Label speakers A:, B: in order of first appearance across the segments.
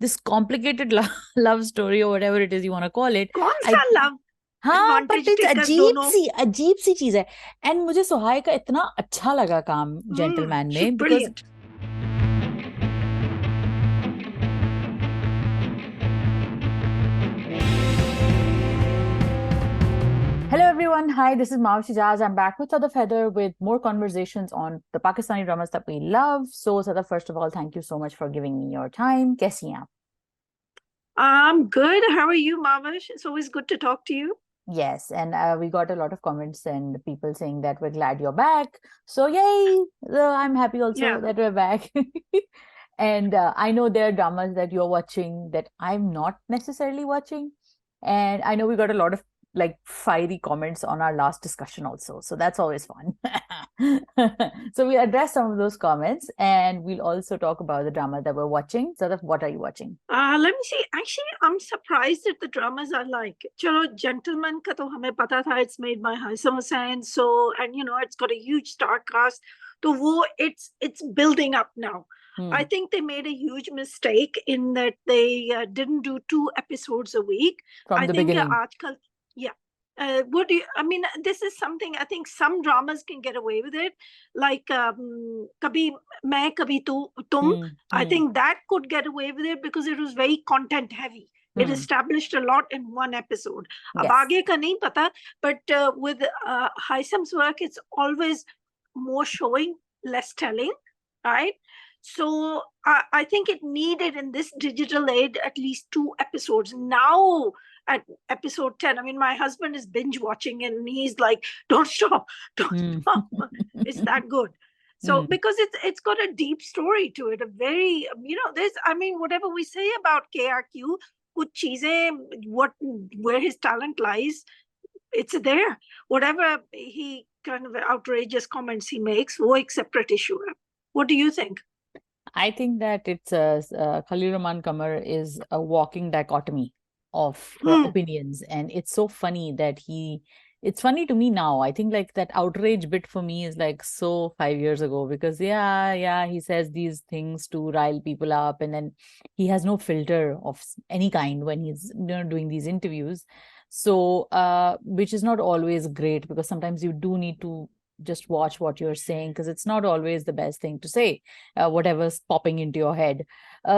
A: this complicated love story or whatever it is you want to call it.
B: कौन सा love
A: हाँ but
B: advantage
A: it's
B: takers दोनों?
A: अजीब सी चीज है. एंड मुझे सुहाय का इतना अच्छा लगा काम जेंटलमैन
B: She's
A: में because
B: brilliant.
A: hello everyone. Hi, this is Mahwash Ajaz. I'm back with Sadaf Haider with more conversations on the Pakistani dramas that we love. So Sadaf, first of all, thank you so much for giving me your time. कैसी हैं आप?
B: I'm good. How are you, Mahwash? It's always good to talk to you.
A: Yes, and we got a lot of comments and people saying that we're glad you're back. So yay! I'm happy also
B: Yeah.
A: that we're back. And I know there are dramas that you're watching that I'm not necessarily watching. And I know we got a lot of like fiery comments on our last discussion also. So that's always fun. So we'll address some of those comments and we'll also talk about the drama that we're watching. Sadaf, what are you watching?
B: Let me see. Actually, I'm surprised that the dramas are like, chalo, Gentleman ka to hame pata tha, it's made by Haisam Hussain. So, and it's got a huge star cast. So it's building up now. I think they made a huge mistake in that they didn't do 2 episodes a week.
A: From
B: I
A: the
B: think
A: beginning.
B: yeah. This is something I think some dramas can get away with it, like Kabhi Main Kabhi Tum. I think that could get away with it because it was very content heavy. It established a lot in one episode. Ab aage ka nahi pata, but with Haisam's work, it's always more showing, less telling, right? So I think it needed in this digital age at least 2 episodes. Now at episode 10, I mean, my husband is binge watching and he's like, don't stop, don't stop. It's that good. So because it's got a deep story to it, a very, whatever we say about KRQ, kuch cheezein, where his talent lies, it's there. Whatever he kind of outrageous comments he makes, wo ek separate issue hai. What do you think?
A: I think that it's Khalil Rahman Kamar is a walking dichotomy of opinions, and it's so funny that it's funny to me now. I think like that outrage bit for me is like so 5 years ago because yeah, he says these things to rile people up, and then he has no filter of any kind when he's doing these interviews. So which is not always great because sometimes you do need to just watch what you're saying because it's not always the best thing to say, whatever's popping into your head.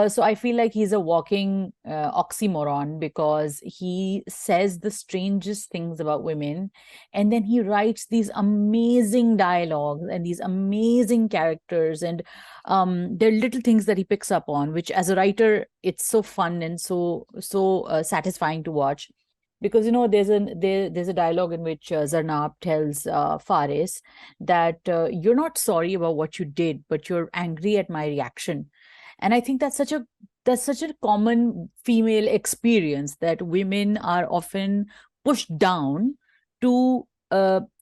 A: So I feel like he's a walking oxymoron because he says the strangest things about women and then he writes these amazing dialogues and these amazing characters, and there are little things that he picks up on, which as a writer it's so fun and so satisfying to watch. Because there's a dialogue in which Zarnab tells Faris that you're not sorry about what you did, but you're angry at my reaction. And I think that's such a common female experience, that women are often pushed down to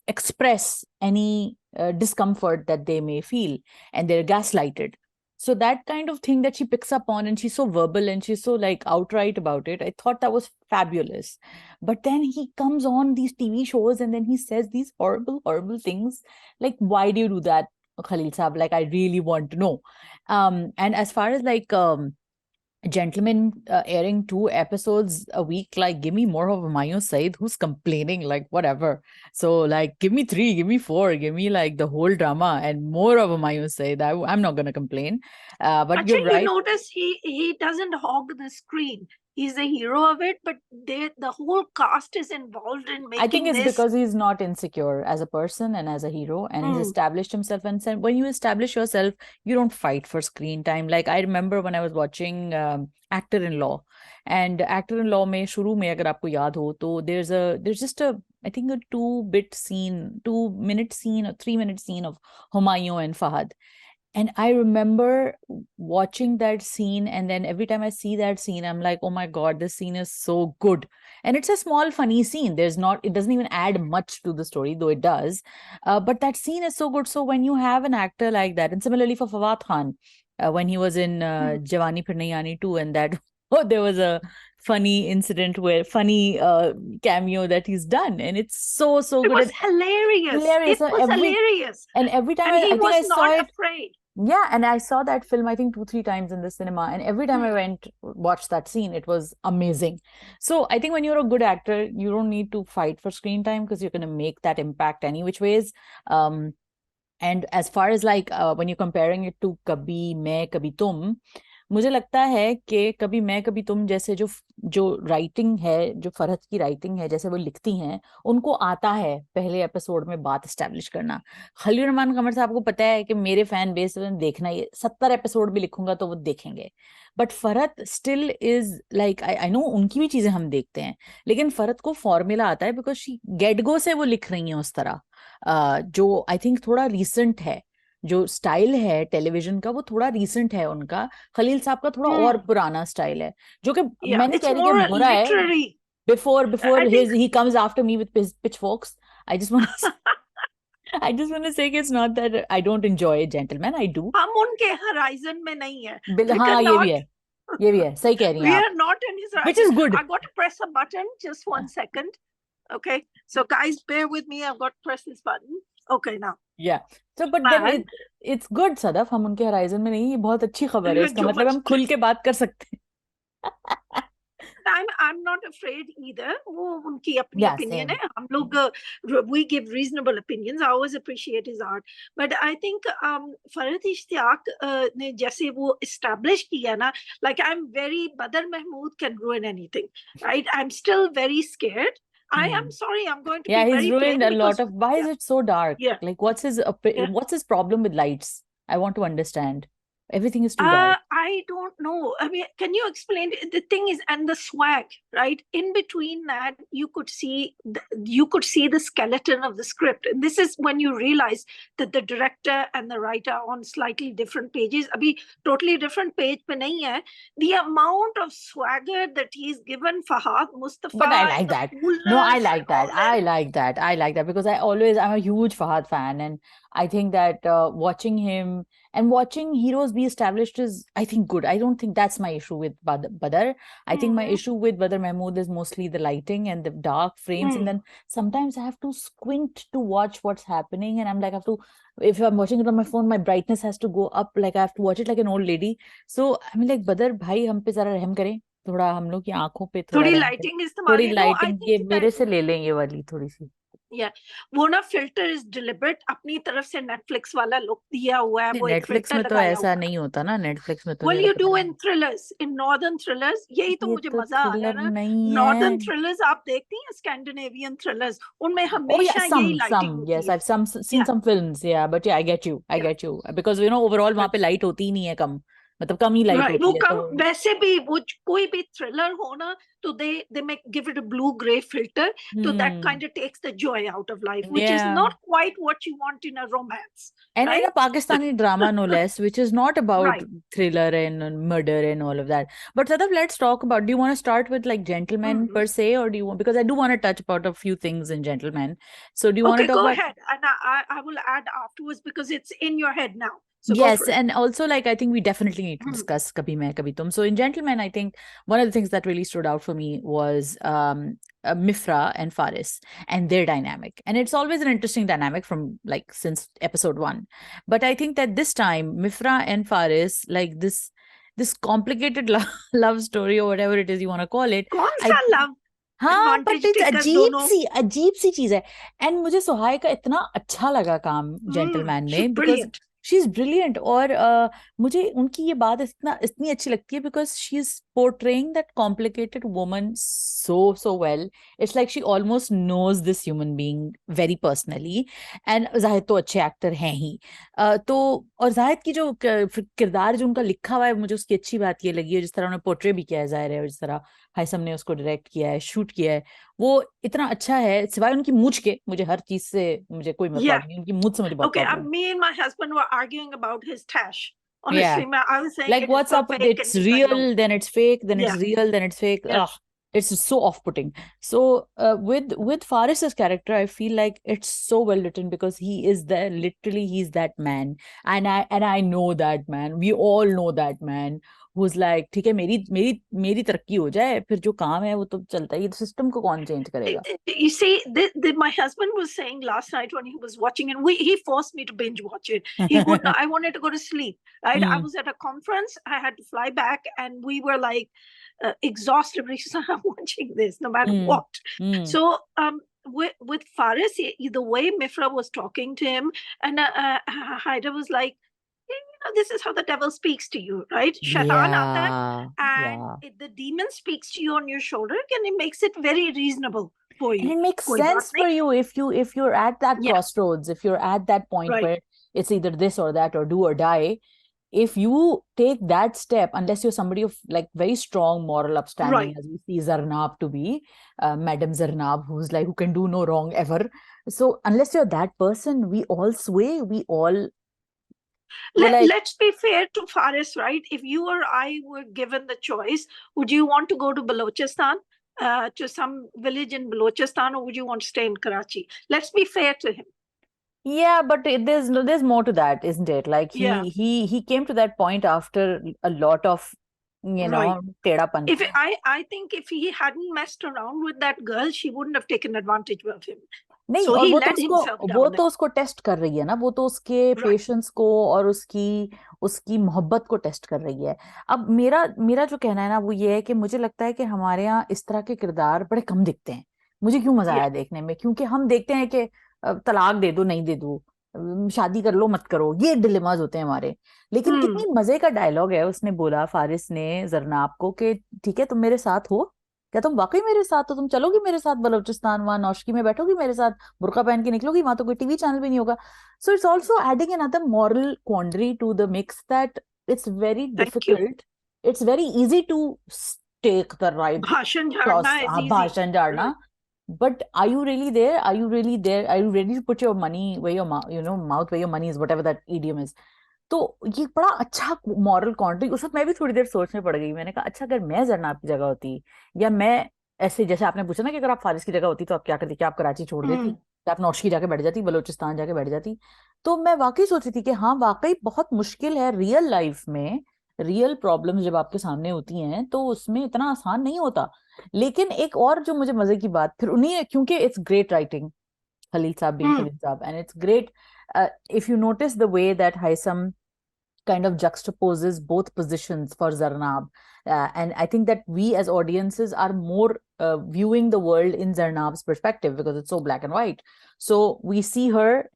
A: express any discomfort that they may feel, and they're gaslighted. So that kind of thing that she picks up on, and she's so verbal and she's so like outright about it, I thought that was fabulous. But then he comes on these TV shows and then he says these horrible, horrible things. Like, why do you do that, Khalil Saab? Like, I really want to know. And as far as like Gentlemen airing 2 episodes a week, like give me more of Humayun Saeed, who's complaining, like whatever. So like give me 3, give me 4, give me like the whole drama and more of Humayun Saeed. I'm not gonna complain. But
B: Actually,
A: you're right.
B: you notice he doesn't hog the screen. He's the hero of it, but the whole cast is involved in making
A: I think it's
B: this.
A: because he's not insecure as a person and as a hero, and he's established himself. And said, when you establish yourself, you don't fight for screen time. Like I remember when I was watching Actor-in-Law, and Actor-in-Law में शुरू में अगर आपको याद हो तो there's just a, I think, a 2-minute scene or 3-minute scene of Humayun and Fahad. And I remember watching that scene, and then every time I see that scene, I'm like, oh my God, this scene is so good. And it's a small, funny scene. It doesn't even add much to the story, though it does. But that scene is so good. So when you have an actor like that, and similarly for Fawad Khan, when he was in Jawani Phir Nahi Aani 2, and that there was a funny incident where funny cameo that he's done, and it's so
B: It
A: good.
B: was hilarious. It was hilarious.
A: And every time
B: and he
A: I think I
B: was
A: saw
B: not
A: it.
B: afraid.
A: Yeah, and I saw that film, I think 2, 3 times in the cinema, and every time I went watched that scene, it was amazing. So I think when you're a good actor, you don't need to fight for screen time because you're going to make that impact any which ways. And as far as like when you're comparing it to कभी मैं कभी तुम, मुझे लगता है कि कभी मैं कभी तुम जैसे जो जो राइटिंग है, जो फरहत की राइटिंग है, जैसे वो लिखती हैं, उनको आता है पहले एपिसोड में बात एस्टेब्लिश करना। खलील रहमान कमर साहब को पता है कि मेरे फैन बेस में देखना, ये 70 एपिसोड भी लिखूंगा तो वो देखेंगे। But Farhat still is like, I know उनकी भी चीजें हम देखते हैं, लेकिन फरहत को फॉर्मूला आता है बिकॉज शी गेट गो से वो लिख रही है उस तरह, जो आई थिंक थोड़ा रीसेंट है। जो स्टाइल है टेलीविजन का वो थोड़ा रीसेंट है उनका। खलील साहब का थोड़ा और पुराना स्टाइल है, जो कि मैं नहीं कह रही कि बुरा है। Before his he comes after me with pitchforks, I just want to say कि it's not that I don't enjoy gentleman, I do.
B: हम उनके हराइजन में नहीं है।
A: हाँ, ये भी है, ये भी है, सही कह रही हैं आप।
B: We are not in his horizon.
A: Which is good.
B: I got to press a button, just 1 second. Okay, so guys, bear with me. I've got to press this button. Okay, now.
A: Yeah. So, but then it's good, Sadaf, हम उनके horizon में नहीं, ये बहुत अच्छी खबर है। इसका मतलब हम खुल के बात कर सकते हैं।
B: I'm not afraid either. वो उनकी अपनी opinion है। हम लोग we give reasonable opinions. I always appreciate his art. But I think Farhat Ishtiyaq ने जैसे वो establish किया ना, like I'm very, Badr Mahmood can ruin anything, right? I'm still very scared. I am sorry, I'm going to be very
A: he's ruined a lot of. Why is it so dark?
B: Yeah.
A: Like, what's his problem with lights? I want to understand. Everything is too dark.
B: I don't know. I mean, can you explain? The thing is, and the swag, right? In between that, you could see the skeleton of the script. And this is when you realize that the director and the writer are on slightly different pages. Abhi totally different page pe nahi hai. The amount of swagger that he's given Fahad Mustafa.
A: But I like that. No, I like that. I like that because I'm a huge Fahad fan, and I think that watching him and watching heroes be established is, I think, good. I don't think that's my issue with Badr. I think my issue with Badr Mahmood is mostly the lighting and the dark frames. And then sometimes I have to squint to watch what's happening. And I'm like, if I'm watching it on my phone, my brightness has to go up. Like I have to watch it like an old lady. So I mean, like, Badr, bhai, hum pe zara rehm kare. थोड़ा हम लोग की आंखों पे
B: थोड़ी lighting इस्तेमाल,
A: थोड़ी lighting ये मेरे से ले लें, ये वाली थोड़ी सी।
B: Yeah, वो ना फिल्टर इज डिलिबरेट, अपनी तरफ से नेटफ्लिक्स वाला लुक दिया हुआ है। वो
A: नेटफ्लिक्स में तो ऐसा नहीं होता ना, नेटफ्लिक्स में तो
B: well you do in thrillers, in northern thrillers, यही तो मुझे मजा आ रहा है ना। northern thrillers आप देखती हैं, Scandinavian thrillers, उनमें हमेशा यही लाइटिंग होती है।
A: Yes, I've seen some films, yeah, but yeah, I get you because you know overall वहाँ पे लाइट होती ही नहीं है, कम मतलब कम ही लाइट होती है। वो
B: कम, वैसे भी वो कोई भी थ्रिलर हो ना तो they make give it a blue gray filter, so that kind of takes the joy out of life, which is not quite what you want in a romance,
A: and in a Pakistani drama no less, which is not about thriller and murder and all of that. But Sadaf, let's talk about, do you want to start with like Gentleman per se, or do you want, because I do want to touch about a few things in Gentleman, so do you want to talk
B: go
A: about...
B: ahead, and I will add afterwards because it's in your head now. So
A: yes, and also like I think we definitely need to discuss Kabhi Main Kabhi Tum. So in Gentleman, I think one of the things that really stood out for me was Mifra and Faris and their dynamic. And it's always an interesting dynamic from like since episode 1. But I think that this time Mifra and Faris, like this complicated love story or whatever it is you want to call it.
B: कौन सा love?
A: हाँ, but it's अजीब सी चीज है। And मुझे सुहाय का इतना अच्छा लगा काम Gentleman में, because she's brilliant. और मुझे उनकी ये बात इतनी अच्छी लगती है because she's portraying that complicated woman so well. It's like she almost knows this human being very personally. And Zahid तो अच्छे एक्टर हैं ही, तो और जाहिद की जो किरदार जो उनका लिखा हुआ है, मुझे उसकी अच्छी बात ये लगी है जिस तरह उन्होंने पोर्ट्रे भी किया है जाहिर है, और जिस तरह हाइसम ने उसको डायरेक्ट किया है, शूट किया है, वो इतना अच्छा है। सिवाय उनकी मूंछ के मुझे हर चीज से मुझे कोई मतलब नहीं, उनकी मूंछ से मुझे बहुत
B: problem. Okay, me and my husband were arguing about his tash. Honestly, I was saying
A: like what's up with it's real, then it's fake, then it's real, then it's fake. Ugh, it's so off-putting. So with Faris's character, I feel like it's so well written because he is literally he's that man, and I know that man. We all know that man who's like, ठीक है मेरी मेरी मेरी तरक्की हो जाए, फिर जो काम है वो तो चलता है, ये सिस्टम को कौन चेंज करेगा?
B: You see, my husband was saying last night when he was watching, and he forced me to binge watch it. He would not, I wanted to go to sleep, right? I was at a conference, I had to fly back, and we were like exhausted. I'm watching this no matter what. So with Faris, the way Mifra was talking to him, and Haider was like, this is how the devil speaks to you, right? Shaitan aata hai, and the demon speaks to you on your shoulder, and it makes it very reasonable for you.
A: And it makes sense for you if you're at that crossroads, if you're at that point where it's either this or that or do or die. If you take that step, unless you're somebody of like very strong moral upstanding, as we see Zarnab to be, Madam Zarnab, who's like, who can do no wrong ever. So unless you're that person, we all sway, we all...
B: Let's be fair to Faris, right? If you or I were given the choice, would you want to go to Balochistan, to some village in Balochistan, or would you want to stay in Karachi? Let's be fair to him.
A: Yeah, but there's more to that, isn't it? Like he came to that point after a lot of, you know, tedapan.
B: If I think if he hadn't messed around with that girl, she wouldn't have taken advantage of him.
A: नहीं,
B: so
A: और
B: he let himself down.
A: वो तो उसको test कर रही है ना, वो तो उसके पेशेंस को और उसकी मोहब्बत को टेस्ट कर रही है. अब मेरा जो कहना है ना वो ये है कि मुझे लगता है कि हमारे यहाँ इस तरह के किरदार बड़े कम दिखते हैं. मुझे क्यों मजा आया देखने में, क्योंकि हम देखते हैं कि तलाक दे दो नहीं दे दो, शादी कर लो मत करो, ये डिलेमास होते हैं हमारे. लेकिन कितनी मजे का डायलॉग है उसने बोला, फारिस ने जरनाब को, कि ठीक है तुम मेरे साथ हो, क्या तुम वाकई मेरे साथ हो, तुम चलोगी मेरे साथ बलूचिस्तान, वहां नौशकी में बैठोगी मेरे साथ, बुर्का पहन के निकलोगी, वहां तो कोई टीवी चैनल भी नहीं होगा. So it's also adding another moral quandary to the mix, that it's very difficult, it's very easy to take the right भाषण झाड़ना. But are you really there? Are you really there? Are you ready to put your money where your mouth where your money is, whatever that idiom is? तो ये बड़ा अच्छा moral कॉन्ट्री. उस वक्त मैं भी थोड़ी देर सोचने पड़ गई. मैंने कहा अच्छा अगर मैं जरनाब की जगह होती, या मैं ऐसे जैसे आपने पूछा ना कि अगर आप फारिस की जगह होती तो आप क्या करती, क्या आप कराची छोड़ देती, क्या आप नौशकी जाके बैठ जाती, बलूचिस्तान जाके बैठ जाती. तो मैं वाकई सोच रही थी कि हाँ वाकई बहुत मुश्किल है रियल लाइफ में, रियल प्रॉब्लम्स जब आपके सामने होती हैं तो उसमें इतना आसान नहीं होता. लेकिन एक और जो मुझे मजे की बात, फिर उन्हीं, क्योंकि इट्स ग्रेट राइटिंग, खलील साहब being Khalil साहब, and it's great if you notice the way that Haitham kind of juxtaposes both positions for Zarnab, and I think that we as audiences are more viewing the world in Zarnab's perspective because it's so black and white. So we see her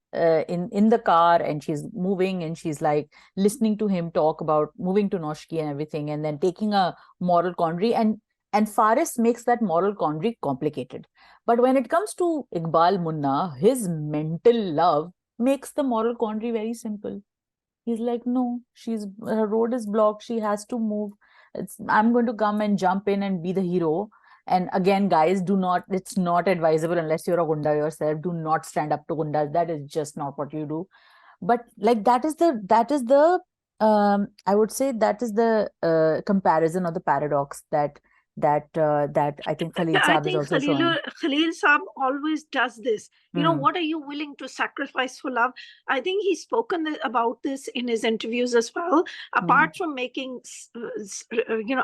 A: in the car, and she's moving, and she's like listening to him talk about moving to Noshki and everything, and then taking a moral quandary, and Faris makes that moral quandary complicated. But when it comes to Iqbal Munna, his mental love makes the moral quandary very simple. He's like, no, her road is blocked, she has to move. I'm going to come and jump in and be the hero. And again, guys, it's not advisable unless you're a gunda yourself. Do not stand up to gundas. That is just not what you do. But like that is the I would say that is the comparison or the paradox that I think Khalil Saab is also showing.
B: Khalil Saab always does this. You know, what are you willing to sacrifice for love? I think he's spoken about this in his interviews as well. Apart from making,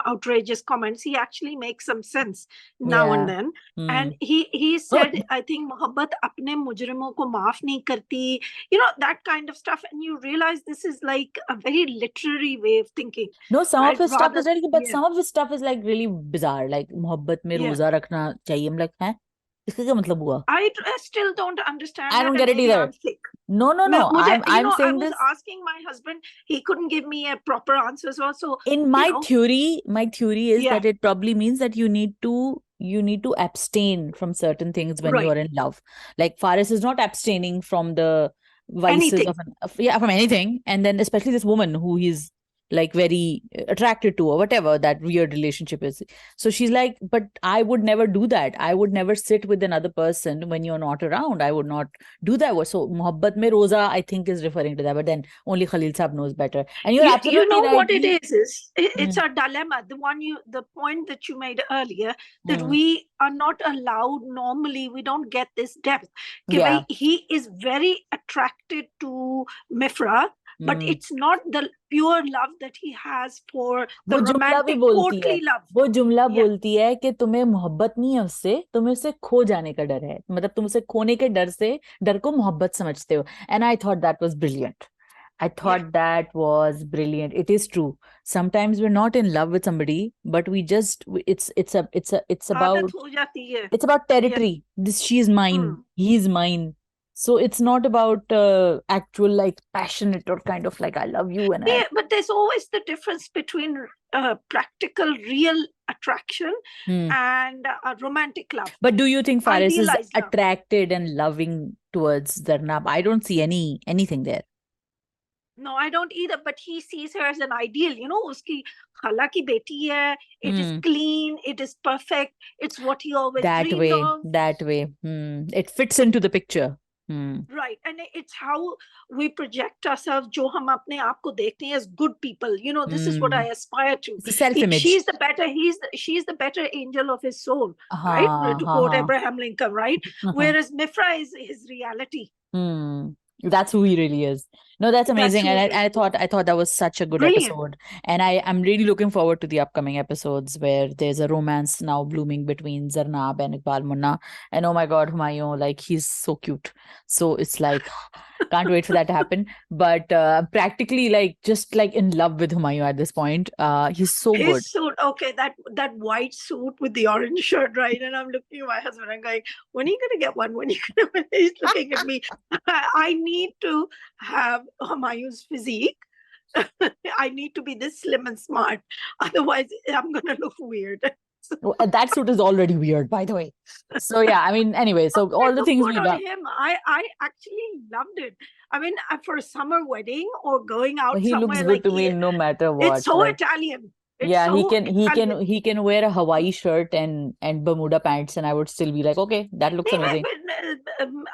B: outrageous comments, he actually makes some sense now and then. And he said, I think, Mohabbat apne mujrimo ko maaf nahi karti, that kind of stuff. And you realize this is like a very literary way of thinking.
A: No, some of his stuff is really, but some of his stuff is like really bizarre, like मोहब्बत में रोजा रखना चाहिए. I'm like, हैं? इसका क्या मतलब हुआ?
B: I still don't understand.
A: I don't get it either. No. I'm saying this.
B: I was asking my husband, he couldn't give me a proper answer. So
A: in my theory is that it probably means that you need to abstain from certain things when you are in love. Like Faris is not abstaining from the vices from anything, and then especially this woman who he's like very attracted to or whatever that weird relationship is. So she's like, but I would never do that. I would never sit with another person when you're not around. I would not do that. So Mohabbat mein roza, I think, is referring to that, but then only Khalil Saab knows better. And you're absolutely
B: you know
A: right.
B: What it is it's a dilemma, the point that you made earlier, that we are not allowed normally, we don't get this depth. He is very attracted to Mifra, but it's not the pure love that he has for the
A: वो जुमला भी
B: romantic
A: बोलती है,
B: courtly love.
A: वो जुमला
B: Yeah.
A: बोलती है कि तुम्हें मोहब्बत नहीं है उससे, तुम्हें उससे खो जाने का डर है, मतलब तुम उसे खोने के डर को मोहब्बत समझते हो. And I thought that was brilliant. I thought that was brilliant. It is true. Sometimes we're not in love with somebody, but we just it's about
B: आदत हो जाती है.
A: it's about territory. This she's mine, he's mine. So it's not about actual like passionate or kind of like I love you and
B: Yeah, but there's always the difference between practical, real attraction and romantic love.
A: But do you think Faris is
B: Idealized love.
A: attracted and loving towards Zarnab? I don't see anything there.
B: No, I don't either. But he sees her as an ideal. You know, uski khala ki beti hai. It is clean. It is perfect. It's what he always dreamed of.
A: That way. It fits into the picture.
B: Right, and it's how we project ourselves. Jo hum apne aap ko dekhte hain as good people. You know, this is what I aspire to.
A: It's a self-image.
B: She's the better angel of his soul, right? To quote Abraham Lincoln, right? Whereas Mifra is his reality.
A: That's who he really is. No, that's amazing. And I thought that was such a good episode. And I'm really looking forward to the upcoming episodes where there's a romance now blooming between Zarnab and Iqbal Munna. And oh my God, Humayun, like he's so cute. So it's like, can't wait for that to happen. But practically like just like in love with Humayun at this point. He's so good.
B: His suit, okay, that white suit with the orange shirt, right? And I'm looking at my husband and going, when are you going to get one? He's looking at me. I need to have Humayun's physique. I need to be this slim and smart. Otherwise, I'm going to look weird.
A: That suit is already weird, by the way. So yeah, I mean, anyway, so all the things we got.
B: Him, I actually loved it. I mean, for a summer wedding or going out
A: he
B: somewhere,
A: looks good to me no matter what.
B: It's so Italian. It's
A: he can wear a Hawaii shirt and Bermuda pants, and I would still be like, okay, that looks amazing.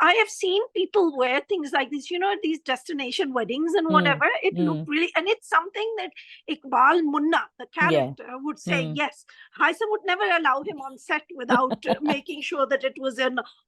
B: I have seen people wear things like this, you know, these destination weddings and whatever. It looked really, and it's something that Iqbal Munna, the character, would say, yes. Haisam would never allow him on set without making sure that it was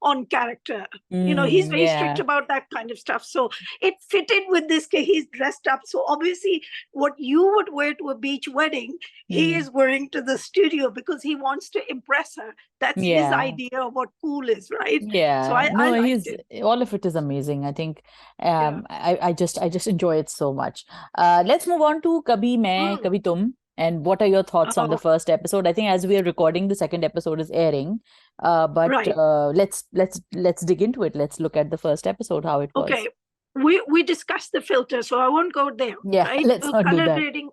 B: on character. You know, he's very strict about that kind of stuff. So it fitted with this, he's dressed up. So obviously what you would wear to a beach wedding, he is wearing to the studio because he wants to impress her. That's his idea of what cool is, right?
A: Yeah.
B: So I liked
A: it. All of it is amazing. I think I just enjoy it so much. Let's move on to Kabhi Main, Kabhi Tum. And what are your thoughts on the first episode? I think as we are recording, the second episode is airing. But let's dig into it. Let's look at the first episode, how it was.
B: Okay. We discussed the filter, so I won't go there.
A: Yeah,
B: right?
A: let's not do that.
B: Grading,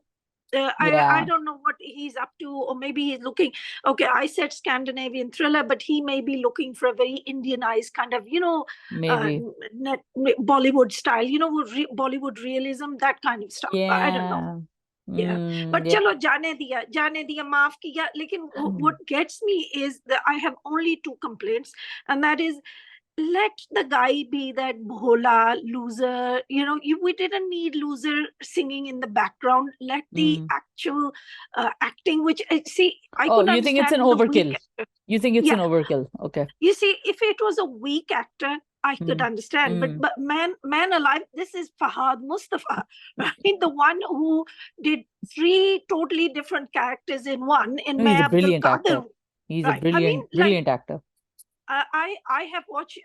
B: I don't know what he's up to, or maybe he's looking, okay, I said Scandinavian thriller, but he may be looking for a very Indianized kind of, you know, Bollywood style, you know, Bollywood realism, that kind of stuff.
A: Yeah.
B: I don't know. Yeah, but chalo jaane diya maaf kiya. Lekin what gets me is that I have only two complaints, and that is, let the guy be that bhola loser. You know, we didn't need loser singing in the background. Let the actual acting, which see, I could
A: you think it's an overkill? You think it's an overkill? Okay.
B: You see, if it was a weak actor, I could understand, but man alive, this is Fahad Mustafa, right? The one who did 3 totally different characters in one.
A: He's a brilliant actor. He's a brilliant actor.
B: I have watched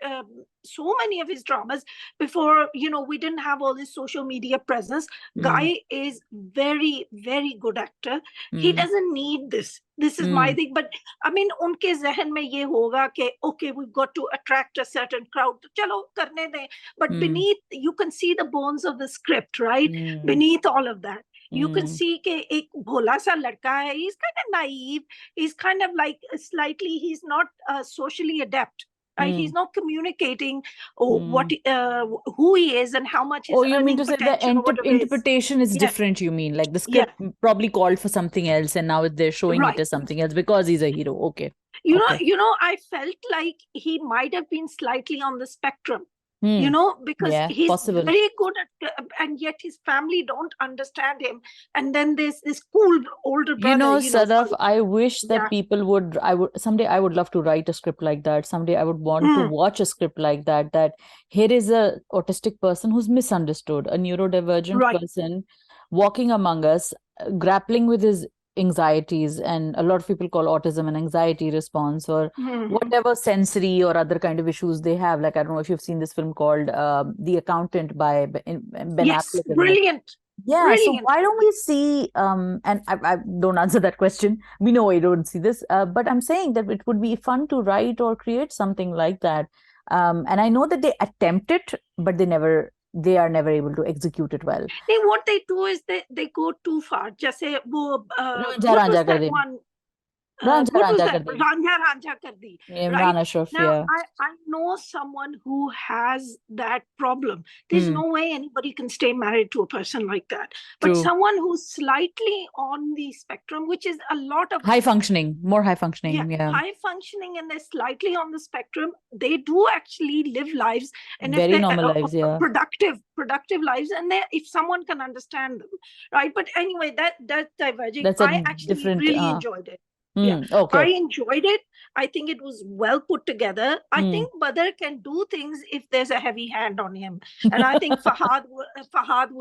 B: so many of his dramas before, you know, we didn't have all this social media presence. Guy is very, very good actor. He doesn't need this. This is my thing. But I mean, unke zehen mein ye hoga ke, okay, we've got to attract a certain crowd. Chalo, karne de. But beneath, you can see the bones of the script, right? Beneath all of that. You can see ke ek bhola sa ladka hai. He's kind of naive. He's kind of like slightly, he's not socially adept. Right? He's not communicating what who he is and how much his
A: you mean to say the interpretation is different, you mean? Like the script probably called for something else and now they're showing it as something else because he's a hero. Okay.
B: You know, I felt like he might have been slightly on the spectrum. you know, because
A: Yeah,
B: he's
A: possible.
B: very good at, and yet his family don't understand him. And then there's this cool older
A: You
B: brother,
A: know,
B: you know.
A: Sadaf, I wish that
B: Yeah.
A: people would, someday I would love to write a script like that. Someday I would want to watch a script like that, that here is a autistic person who's misunderstood, a neurodivergent
B: Right.
A: person walking among us, grappling with his anxieties, and a lot of people call autism an anxiety response or whatever sensory or other kind of issues they have. Like, I don't know if you've seen this film called The Accountant by Ben
B: Yes,
A: Affleck, isn't it?
B: brilliant.
A: Yeah, so
B: Brilliant.
A: why don't we see, and I don't answer that question. We know I don't see this, but I'm saying that it would be fun to write or create something like that. And I know that they attempt it, but they are never able to execute it well.
B: What they do is they go too far. Just say,
A: Ranja
B: what was
A: Ranja kar
B: that
A: de.
B: one?
A: Ranja
B: What was
A: Ranja kar
B: that?
A: de.
B: Ranja Ranja Kar Di, right?
A: Imran Ashraf,
B: Now,
A: yeah.
B: I know someone who has that problem. There's
A: Hmm,
B: no way anybody can stay married to a person like that. But
A: true.
B: someone who's slightly on the spectrum, which is a lot of
A: High
B: us.
A: functioning, more high
B: Yeah,
A: functioning, yeah.
B: high functioning and they're slightly on the spectrum. They do actually live lives, and if
A: Very
B: they
A: normal lives, yeah.
B: productive lives, and they, if someone can understand them, right? But anyway, that's diverging.
A: That's a
B: I actually
A: different,
B: really enjoyed it. Yeah, I
A: okay.
B: enjoyed it. I think it was well put together. I think Badr can do things if there's a heavy hand on him, and I think Fahad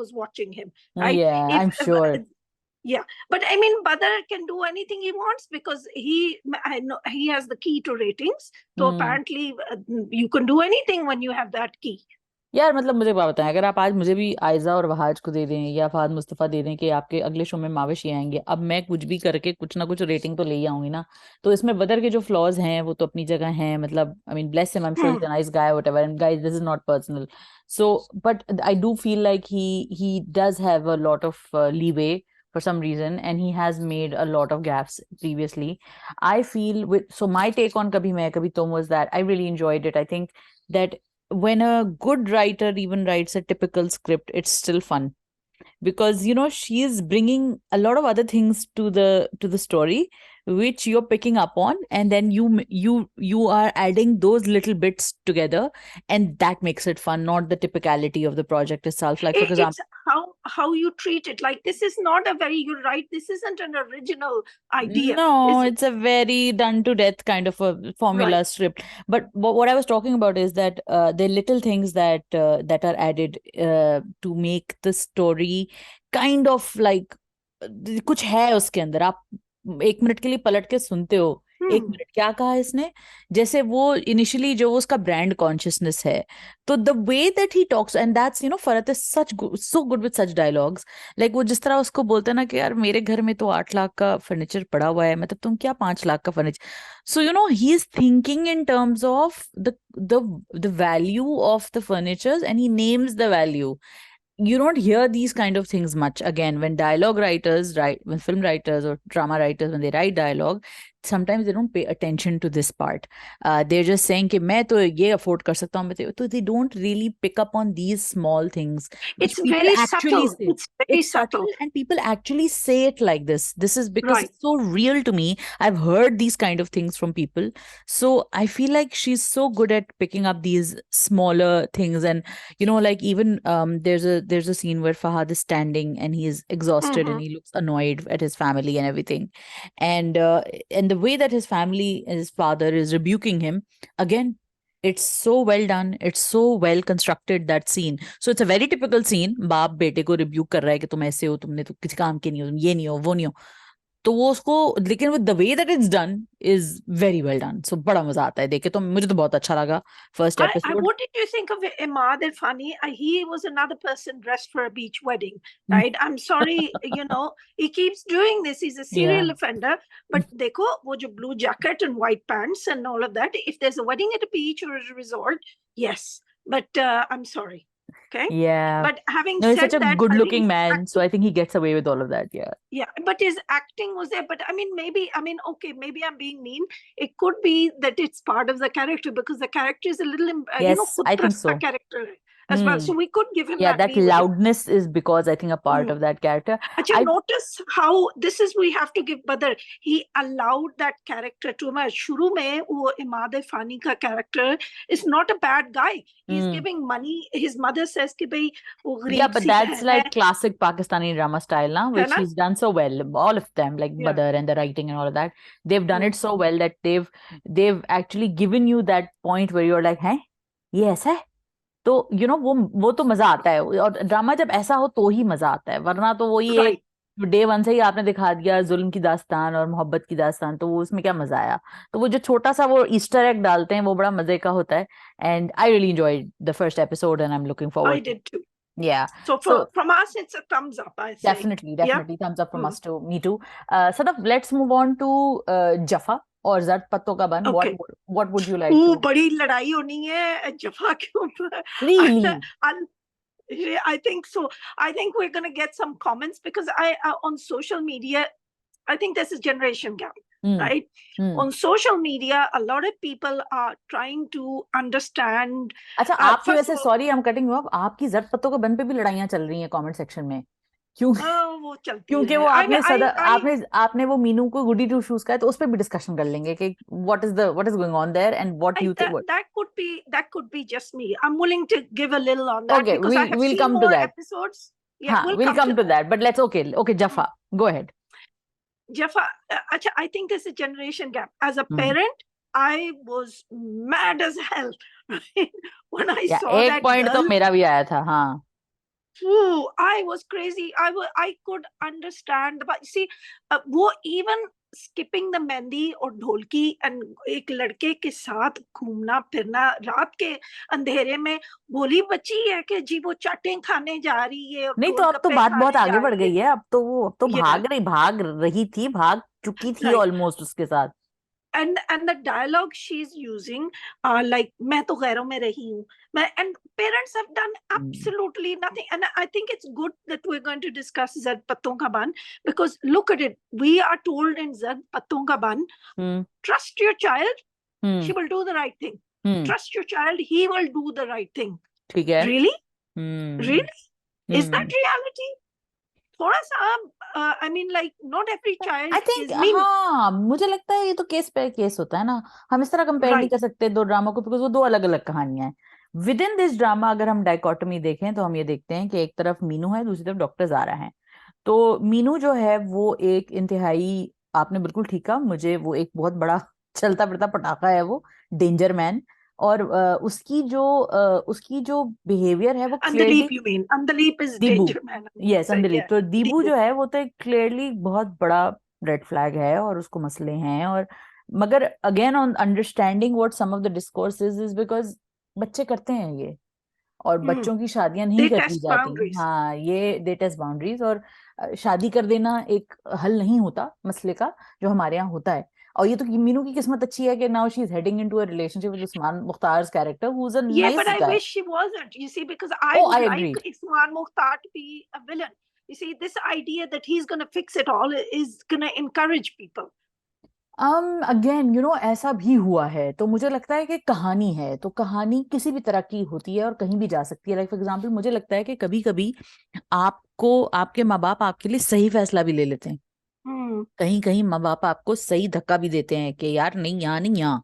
B: was watching him, right?
A: Yeah, I'm
B: If
A: sure.
B: yeah, but I mean, Badr can do anything he wants because I know he has the key to ratings. So apparently, you can do anything when you have that key.
A: यार मतलब मुझे बात बताएं, अगर आप आज मुझे भी आयजा और वहाज को दे दें या फहद मुस्तफा दे दें कि आपके अगले शो में माविश ही आएंगे, अब मैं कुछ भी करके कुछ ना कुछ रेटिंग तो ले ही आऊंगी ना. तो इसमें बदर के जो फ्लॉज हैं वो तो अपनी जगह हैं, मतलब I mean bless him, I am sure he is a nice guy whatever, and guys this is not personal. So but I do feel like he does have a lot of leeway for some reason, and he has made a lot of gaffes previously. I feel so my take on Kabhi Main Kabhi Tum was that I really enjoyed it. I think that when a good writer even writes a typical script, it's still fun because she is bringing a lot of other things to the story which you're picking up on, and then you are adding those little bits together, and that makes it fun, not the typicality of the project itself. Like, for example,
B: It's how you treat it. Like, this is not a very, you're right, this isn't an original idea,
A: no,
B: is it?
A: it's a very done to death kind of a formula
B: Right.
A: script. But what I was talking about is that the little things that are added to make the story kind of like कुछ है उसके अंदर. आप 1 minute के लिए पलट के सुनते हो, 1 मिनट क्या कहा इसने, जैसे वो इनिशियली जो उसका ब्रांड कॉन्शियसनेस है. तो the way that he talks, and that's Farhat is so good with such dialogues. Like वो जिस तरह उसको बोलते हैं ना कि यार मेरे घर में तो 8 लाख का फर्नीचर पड़ा हुआ है, मतलब तुम क्या 5 लाख का furniture. So he is thinking in terms of the value of the furniture, and he names the value. You don't hear these kind of things much. Again, when dialogue writers write, when film writers or drama writers, when they write dialogue, sometimes they don't pay attention to this part. They're just saying कि मैं तो ये afford कर सकता हूँ, तो they don't really pick up on these small things which
B: It's
A: people
B: very
A: actually
B: subtle.
A: say.
B: It's very
A: It's subtle,
B: subtle.
A: and people actually say it like this. This is because
B: Right.
A: it's so real to me. I've heard these kind of things from people. So I feel like she's so good at picking up these smaller things. And like, even there's a scene where Fahad is standing and he is exhausted and he looks annoyed at his family and everything, and the way that his family and his father is rebuking him, again, it's so well done, it's so well constructed, that scene. So it's a very typical scene. बाप बेटे को rebuke कर रहा है कि तुम ऐसे हो, तुमने तो किसी काम के नहीं हो, तुम ये नहीं हो, वो नहीं हो. तो वो उसको, लेकिन with the way that it's done is very well done. So बड़ा मजा आता है देख के. तो मुझे तो बहुत अच्छा लगा first episode.
B: What did you think of Imad Irfani? He was another person dressed for a beach wedding, right? I'm sorry, he keeps doing this. He's a serial offender. But dekho, wo jo blue jacket and white pants and all of that, if there's a wedding at a beach or at a resort, yes. But I'm sorry. Okay.
A: Yeah.
B: But having
A: No, he's
B: said
A: such a
B: that,
A: good
B: I think
A: looking man. So I think he gets away with all of that. Yeah.
B: yeah, but his acting was there. But I mean, okay, maybe I'm being mean. It could be that it's part of the character because the character is a little,
A: Yes, I think so.
B: character. as well. So we could give him
A: Yeah,
B: that
A: that
B: leeway.
A: loudness is because I think a part of that character.
B: Achha, notice how this is, we have to give Badr, he allowed that character to emerge. Shuru mein wo Imad Fani ka character is not a bad guy. He's giving money. His mother says ki bhai wo
A: Yeah,
B: gareeb
A: but
B: si
A: that's
B: behan
A: like
B: hai.
A: classic Pakistani drama style now, which
B: Na?
A: he's done so well. All of them, like
B: Yeah.
A: Badr and the writing and all of that, they've done it so well that they've actually given you that point where you're like, hey, ये ऐसा है, तो you know वो तो मजा आता है, और ड्रामा जब ऐसा हो तो ही मजा आता है, वरना तो वो ये
B: Right.
A: डे वन से ही आपने दिखा दिया जुल्म की दास्तान और मोहब्बत की दास्तान, तो वो उसमें क्या मजा आया। तो वो जो छोटा सा वो ईस्टर एग डालते हैं वो बड़ा मजे का होता है, and I really enjoyed the first episode and I am looking
B: I
A: forward.
B: did too.
A: Yeah.
B: So from us, it's a thumbs up, I say.
A: Definitely,
B: Yeah.
A: thumbs up from us too. Me too. Sadaf, let's move on to Jaffa or Zard Patton Ka Ban.
B: Okay.
A: What would you like to?
B: बड़ी लड़ाई होनी है जफा के ऊपर.
A: Really?
B: I think so. I think we're going to get some comments because on social media, I think there's a generation gap, right? On social media, a lot of people are trying to understand.
A: अच्छा, आपकी वैसे, sorry I am cutting you of, आपकी जट पत्तों के बन पे भी लड़ाइयां चल रही हैं कमेंट सेक्शन में, क्यों?
B: वो चलती
A: क्योंकि
B: है.
A: वो आपने वो मीनू को गुडी टू शूज का है, तो उस पर भी डिस्कशन कर लेंगे कि what is going on their and what you think.
B: That could be just me. I'm willing to give a little on that.
A: Okay,
B: because I have
A: we'll
B: seen
A: come
B: more
A: to that
B: episodes. Yeah,
A: we'll come to that, but let's okay Jaffa, go ahead.
B: Jaffa, I think there's a generation gap. As a parent, I was mad as hell when I saw that
A: point
B: girl.
A: तो मेरा भी आया था. हाँ.
B: I was crazy. I could understand, but see, वो even skipping the mehndi और ढोलकी and एक लड़के के साथ घूमना फिरना रात के अंधेरे में, बोली बच्ची है कि जी वो चाटें खाने जा रही है.
A: नहीं तो अब तो बात बहुत आगे बढ़ गई है, अब तो भाग रही थी, भाग चुकी थी ऑलमोस्ट उसके साथ.
B: And the dialogue she's using, like मैं तो गैरों में रही हूँ, and parents have done absolutely nothing. And I think it's good that we're going to discuss Zad Patton Ka Ban, because look at it, we are told in Zad Patton Ka Ban, trust your child, she will do the right thing. Trust your child, he will do the right thing.
A: ठीक है.
B: Really? Really? Is that reality? थोड़ा सा, I mean, like not every child
A: I think,
B: is mean.
A: हाँ, मुझे लगता है ये तो केस पे केस होता है ना, हम इस तरह कंपेयर नहीं कर सकते दो ड्रामा को, बिकॉज वो दो अलग अलग कहानियां हैं. विद इन दिस ड्रामा अगर हम डाइकोटमी देखें तो हम ये देखते हैं कि एक तरफ मीनू है, दूसरी तरफ डॉक्टर ज़ारा है. तो मीनू जो है वो एक इंतहाई, आपने बिल्कुल ठीक कहा, मुझे वो एक बहुत बड़ा चलता फिरता पटाखा है, वो डेंजर मैन. और उसकी जो बिहेवियर है वो
B: Andaleep, you mean? Andaleep is danger man.
A: Yes, Andaleep. तो दीबू जो है वो तो क्लियरली बहुत बड़ा रेड फ्लैग है और उसको मसले हैं. और मगर again on understanding what some of the discourse is because बच्चे करते हैं ये, और बच्चों की शादियां नहीं कर दी जाती. हाँ, ये दे टेस्ट बाउंड्रीज, और शादी कर देना एक हल नहीं होता मसले का जो हमारे यहाँ होता है. और ये तो मीनू की किस्मत अच्छी है कि now she is heading into a relationship with Usman Mukhtar's character, who is a nice guy.
B: Yeah, but I wish she wasn't. You see, because I would like Usman Mukhtar to be a villain. You see, this idea that he's going to fix it all is going to encourage people.
A: Again, you know, ऐसा भी हुआ है. तो मुझे लगता है कि कहानी है तो कहानी किसी भी तरह की होती है और कहीं भी जा सकती है. लाइक फॉर एग्जाम्पल, मुझे लगता है कि कभी कभी आपको आपके माँ बाप आपके लिए सही फैसला भी ले लेते हैं. कहीं कहीं माँ बाप आपको सही धक्का भी देते हैं कि यार नहीं, यहाँ नहीं, यहाँ.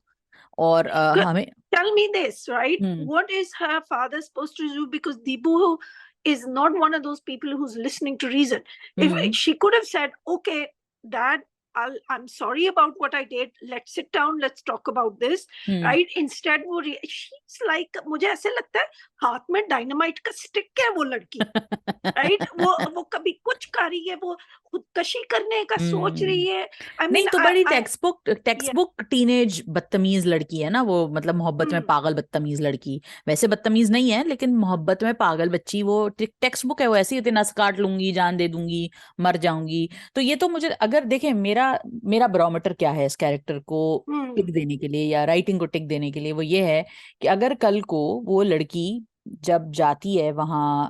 A: और हमें
B: tell me this, right? What is her father supposed to do? Because Deepu is not one of those people who's listening to reason. If she could have said, okay, Dad, I'm sorry about what I did. Let's sit down. Let's talk about this. Right? Instead, she's like, मुझे ऐसे लगता है हाथ में dynamite का stick है वो लड़की. Right? वो कभी कुछ कर रही है, वो खुदकशी करने का सोच रही है. I mean,
A: नहीं तो बड़ी टेक्स्टबुक टीनेज बदतमीज लड़की है ना वो, मतलब मोहब्बत में पागल बदतमीज लड़की. वैसे बदतमीज नहीं है लेकिन मोहब्बत में पागल बच्ची, वो टेक्स्ट बुक है. वो ऐसी होती है, नस काट लूंगी, जान दे दूंगी, मर जाऊंगी. तो ये तो मुझे, अगर देखें मेरा बैरोमीटर क्या है इस कैरेक्टर को टिक देने के लिए या राइटिंग को टिक देने के लिए, वो ये है कि अगर कल को वो लड़की जब जाती है वहां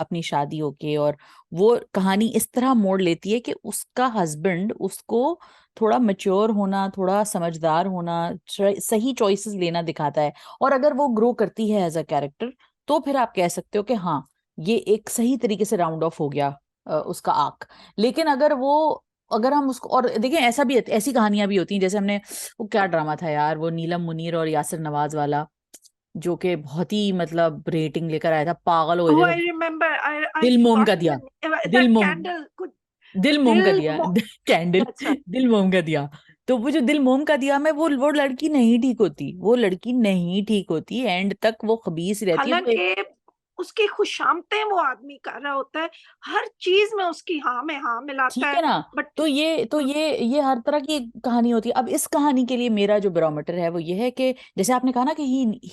A: अपनी शादी होके, और वो कहानी इस तरह मोड़ लेती है कि उसका हस्बैंड उसको थोड़ा मैच्योर होना, थोड़ा समझदार होना, सही चॉइसेस लेना दिखाता है, और अगर वो ग्रो करती है एज अ कैरेक्टर, तो फिर आप कह सकते हो कि हाँ ये एक सही तरीके से राउंड ऑफ हो गया उसका आर्क। लेकिन अगर हम उसको, और देखें ऐसा भी, ऐसी कहानियां भी होती हैं, जैसे हमने वो क्या ड्रामा था यार, वो नीलम मुनीर और यासिर नवाज वाला, जो कि बहुत ही मतलब रेटिंग लेकर आया था, पागल हो
B: Oh,
A: गए
B: I
A: थे।
B: remember. I
A: दिल मोम का
B: forgotten
A: दिया,
B: the name.
A: दिल
B: That
A: मोम,
B: candle could
A: दिल मोम का
B: Dil
A: दिया,
B: Mo-
A: कैंडल,
B: that's right.
A: दिल मोम का दिया। तो वो जो दिल मोम का दिया में, वो लड़की नहीं ठीक होती, वो लड़की नहीं ठीक होती, एंड तक वो खबीस रहती है वो
B: हालांकि उसकी खुशामतें वो आदमी कर रहा होता है, हर चीज में उसकी हाँ में हाँ मिलाता
A: ठीक है
B: है।
A: ना।
B: बट
A: तो ये हर तरह की एक कहानी होती है। अब इस कहानी के लिए मेरा जो बैरोमीटर है वो ये है कि जैसे आपने कहा ना कि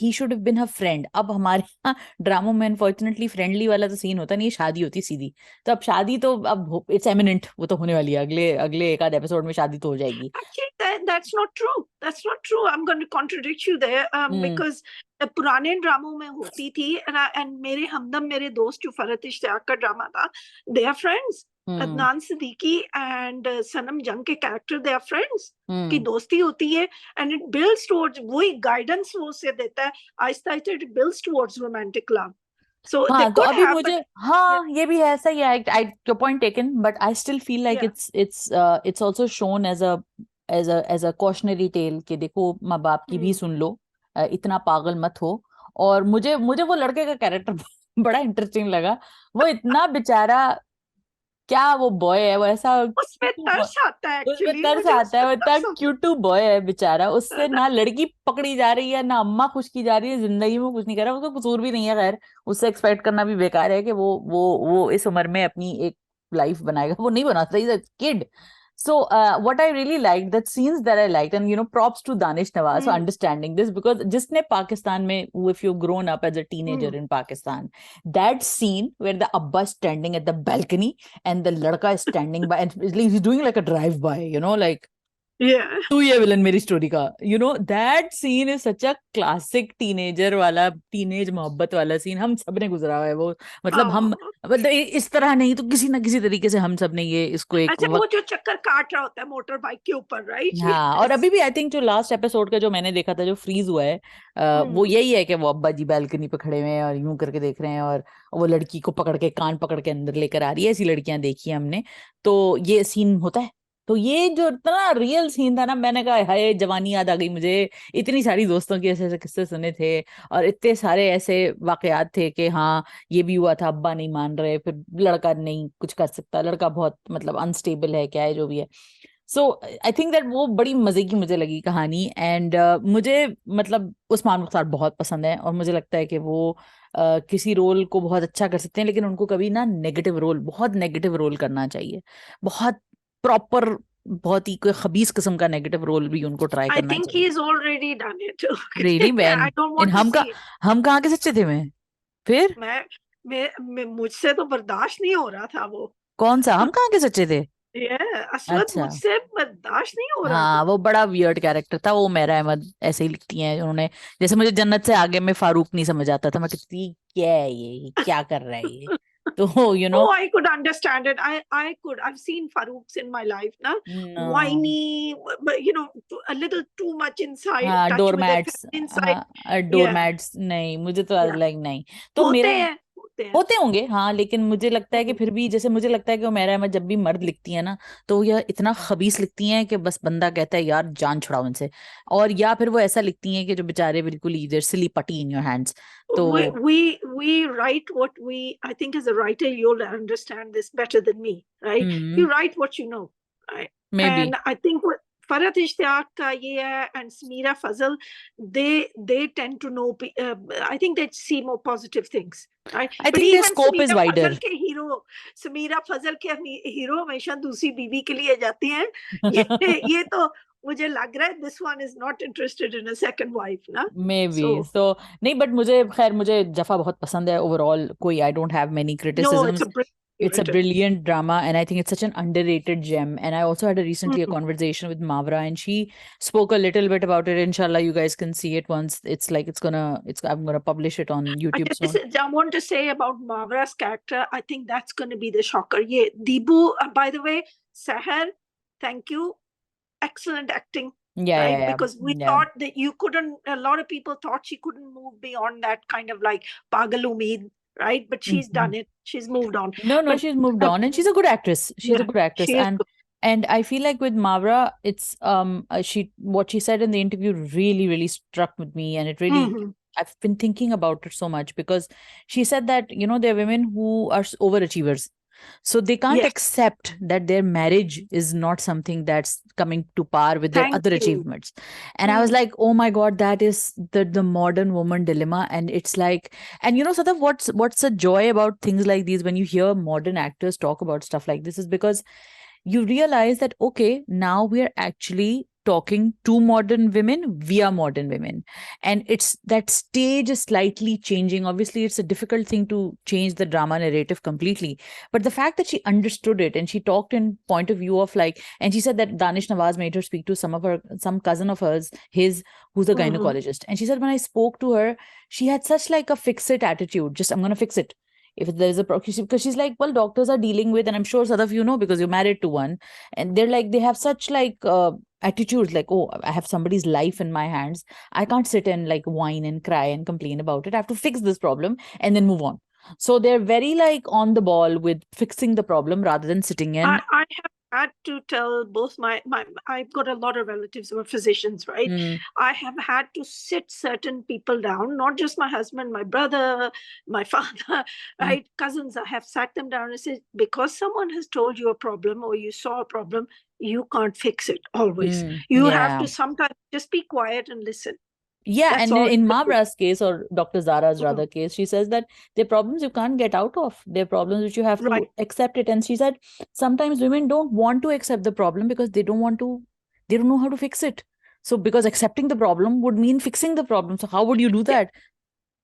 A: he should have been her friend. अब हमारे यहाँ ड्रामों में अनफॉर्चुनेटली फ्रेंडली वाला तो सीन होता नहीं है, शादी होती है सीधी। तो अब शादी तो अब इट्स एमिनेंट, वो तो होने वाली है, अगले अगले एक आध एपिसोड में शादी तो हो जाएगी।
B: actually that's not true. That's not true. I'm going to contradict you there,
A: hmm
B: because पुराने ड्रामों में होती थी, and मेरे हमदम मेरे दोस्त जो फरहत इश्तियाक का ड्रामा था, they are friends.
A: Hmm
B: Adnan Siddiqui and Sanam Jung के कैरेक्टर, दे आर फ्रेंड्स की
A: हम्म
B: दोस्ती होती है, एंड इट बिल्ड्स टुवर्ड्स, वही गाइडेंस वो से देता है आहिस्ता आहिस्ता, it builds towards romantic love, so they
A: हाँ तो
B: कुड
A: अभी
B: हैव,
A: मुझे,
B: बट
A: हाँ ये भी है, ऐसा ही है, I your point taken, but I still feel like
B: yeah
A: it's also shown as a cautionary tale कि देखो माँ बाप की भी सुन लो, इतना पागल मत हो। और मुझे मुझे वो लड़के का कैरेक्टर बड़ा इंटरेस्टिंग लगा। वो इतना बेचारा, क्या वो बॉय है, वो ऐसा
B: उसमें
A: क्यूटू बॉय,
B: तरस आता है,
A: उसमें
B: एक्चुअली
A: तरस
B: मुझे उस
A: आता है,
B: पर
A: वो इतना
B: तरस
A: क्यूटू बॉय है बेचारा। उससे
B: आता
A: ना लड़की पकड़ी जा रही है, ना अम्मा खुश की जा रही है, जिंदगी में कुछ नहीं कर रहा, उसका कसूर भी नहीं है, खैर उससे एक्सपेक्ट करना भी बेकार है कि वो इस उम्र में अपनी एक लाइफ बनाएगा, वो नहीं बना सकता, kid. So what I really liked, that scenes that I liked, and props to Danish Nawaz for
B: है।
A: understanding this, because जिसने पाकिस्तान में, if you've grown up as a teenager in Pakistan, that scene where the Abba is standing at the balcony and the ladka is standing by and he's doing like a drive by, like
B: Yeah.
A: तू ये villain मेरी story का, that scene is such a classic teenager वाला, teenage मोहब्बत वाला scene, हम सब ने गुजरा हुआ है वो। मतलब हम,
B: Oh.
A: मतलब इस तरह नहीं तो किसी ना किसी तरीके से हम सब ने ये इसको एक
B: अच्छा, वो
A: वक्त।
B: जो चक्कर काट रहा होता है मोटर बाइक के ऊपर, राइट?
A: हाँ, और
B: यस।
A: अभी भी आई थिंक जो लास्ट एपिसोड का जो मैंने देखा था, जो फ्रीज हुआ है, वो यही है कि वो अब्बा जी बैल्कनी पे खड़े हुए हैं और यूं करके देख रहे हैं, और वो लड़की को पकड़ के, कान पकड़ के अंदर लेकर आ रही है। ऐसी लड़कियां देखी हैं हमने, तो ये सीन होता है। तो ये जो इतना रियल सीन था ना, मैंने कहा हाय जवानी याद आ गई मुझे। इतनी सारी दोस्तों के ऐसे ऐसे किस्से सुने थे, और इतने सारे ऐसे वाकयात थे कि हाँ ये भी हुआ था, अब्बा नहीं मान रहे, फिर लड़का नहीं कुछ कर सकता, लड़का बहुत मतलब अनस्टेबल है, क्या है जो भी है। सो आई थिंक दैट वो बड़ी मजे की मुझे लगी कहानी। एंड मुझे मतलब उस्मान मुख्तार बहुत पसंद है, और मुझे लगता है कि वो किसी रोल को बहुत अच्छा कर सकते हैं, लेकिन उनको कभी ना नेगेटिव रोल, बहुत नेगेटिव रोल करना चाहिए, बहुत प्रॉपर, बहुत ही कोई खबीस किस्म का नेगेटिव रोल भी उनको ट्राई
B: आई
A: करना
B: थिंक ही
A: चाहिए।
B: Is already done it.
A: Really
B: I
A: man,
B: don't
A: in
B: want to see.
A: हम कहाँ के सच्चे थे मैं फिर।
B: मुझसे तो बर्दाश्त नहीं हो रहा था वो।
A: कौन सा हम कहाँ के सच्चे थे?
B: ये असवद
A: अच्छा,
B: मुझसे बर्दाश्त नहीं हो रहा
A: हाँ
B: वो।
A: वो बड़ा वियर्ड कैरेक्टर था वो। मेरा अहमद ऐसे ही लिखती हैं उन्होंने, जैसे मुझे जन्नत से आगे में फारूक नहीं समझ आता था, मैं कहती क्या है ये क्या कर रहा है ये। तो
B: Oh, I could understand it. I could. I've seen Farooqs in my life, na?
A: No,
B: Whiny, but a little too much inside,
A: हाँ
B: touch with their
A: doormats,
B: feminine side.
A: हाँ
B: Yeah,
A: डोरमैट्स नहीं, मुझे तो
B: yeah.
A: लाइक नहीं। तो
B: होते
A: मेरा,
B: हैं, होते हैं।
A: होते होंगे हाँ, लेकिन मुझे लगता है कि फिर भी, जैसे मुझे लगता है कि वो मेरा अहमद जब भी मर्द लिखती है ना, तो यह इतना खबीस लिखती हैं कि बस बंदा कहता है यार जान छुड़ाओ इनसे। और या फिर वो ऐसा लिखती हैं कि जो बेचारे बिल्कुल ही सिली पटी इन योर हैंड्स।
B: We
A: तो
B: we we write what we. I think as a writer, you'll understand this better than me, right? You write what you know, right?
A: May be,
B: And I think what Farhat Ishtiyaq ka ye hai, and Samira Fazal, they tend to know. I think they see more positive things, right?
A: I
B: But
A: think there
B: even
A: scope is wider.
B: Samira Fazal के hero हमेशा दूसरी बीवी के लिए जाती हैं। ये तो मुझे लग रहा है this one is not interested in a second wife, ना?
A: मे बी
B: So
A: सो, नहीं बट मुझे, खैर मुझे जफा बहुत पसंद है ओवरऑल, कोई I don't have many
B: no, it's
A: criticisms.
B: a brilliant
A: It's a
B: written.
A: brilliant drama, and I think it's such an underrated gem. And I also had recently a
B: Mm.
A: conversation with Mavra, and she spoke a little bit about it. Inshallah, you guys can see it once. It's like I'm gonna publish it on YouTube soon.
B: I want to say about Mavra's character, I think that's going to be the shocker. Yeah, Deepu, by the way, Sahar, thank you. Excellent acting. right? Because we thought that you couldn't, a lot of people thought she couldn't move beyond that kind of like pagal umeed, right? But she's done it. She's moved on.
A: No, she's moved on, and she's a good actress. She's a good actress,
B: she is
A: and I feel like with Mawra, it's what she said in the interview really, really struck with me, and it really I've been thinking about it so much because she said that there are women who are overachievers. So they can't accept that their marriage is not something that's coming to par with their other achievements. And I was like, oh my God, that is the modern woman dilemma. And it's like, and Sadaf, what's a joy about things like these when you hear modern actors talk about stuff like this is because you realize that, okay, now we are actually talking to modern women via modern women. And it's that stage is slightly changing. Obviously, it's a difficult thing to change the drama narrative completely. But the fact that she understood it and she talked in point of view of like, and she said that Danish Nawaz made her speak to some cousin of hers, who's a gynecologist. And she said, when I spoke to her, she had such like a fix it attitude. Just, I'm going to fix it. If there's a because she's like, well, doctors are dealing with, and I'm sure Sadaf, because you're married to one, and they're like, they have such like attitudes like, oh, I have somebody's life in my hands. I can't sit and like whine and cry and complain about it. I have to fix this problem and then move on. So they're very like on the ball with fixing the problem rather than sitting and
B: I have had to tell both I've got a lot of relatives who are physicians, right? I have had to sit certain people down, not just my husband, my brother, my father, right? Cousins. I have sat them down and said, because someone has told you a problem or you saw a problem, you can't fix it always. You have to sometimes just be quiet and listen.
A: Yeah, that's and in Mawra's case, or Dr. Zara's rather case, she says that they're problems you can't get out of. They're problems which you have to accept it. And she said sometimes women don't want to accept the problem because they don't know how to fix it. So because accepting the problem would mean fixing the problem. So how would you do that?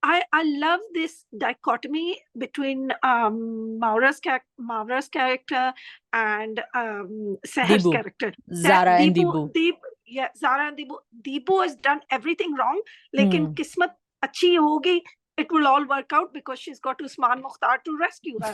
B: I love this dichotomy between Mawra's character and Seher's character.
A: Zara and Deepu.
B: Zara and Deepu. Deepu has done everything wrong, lekin kismat achhi hogi, it will all work out because she's got Usman Mukhtar to rescue her.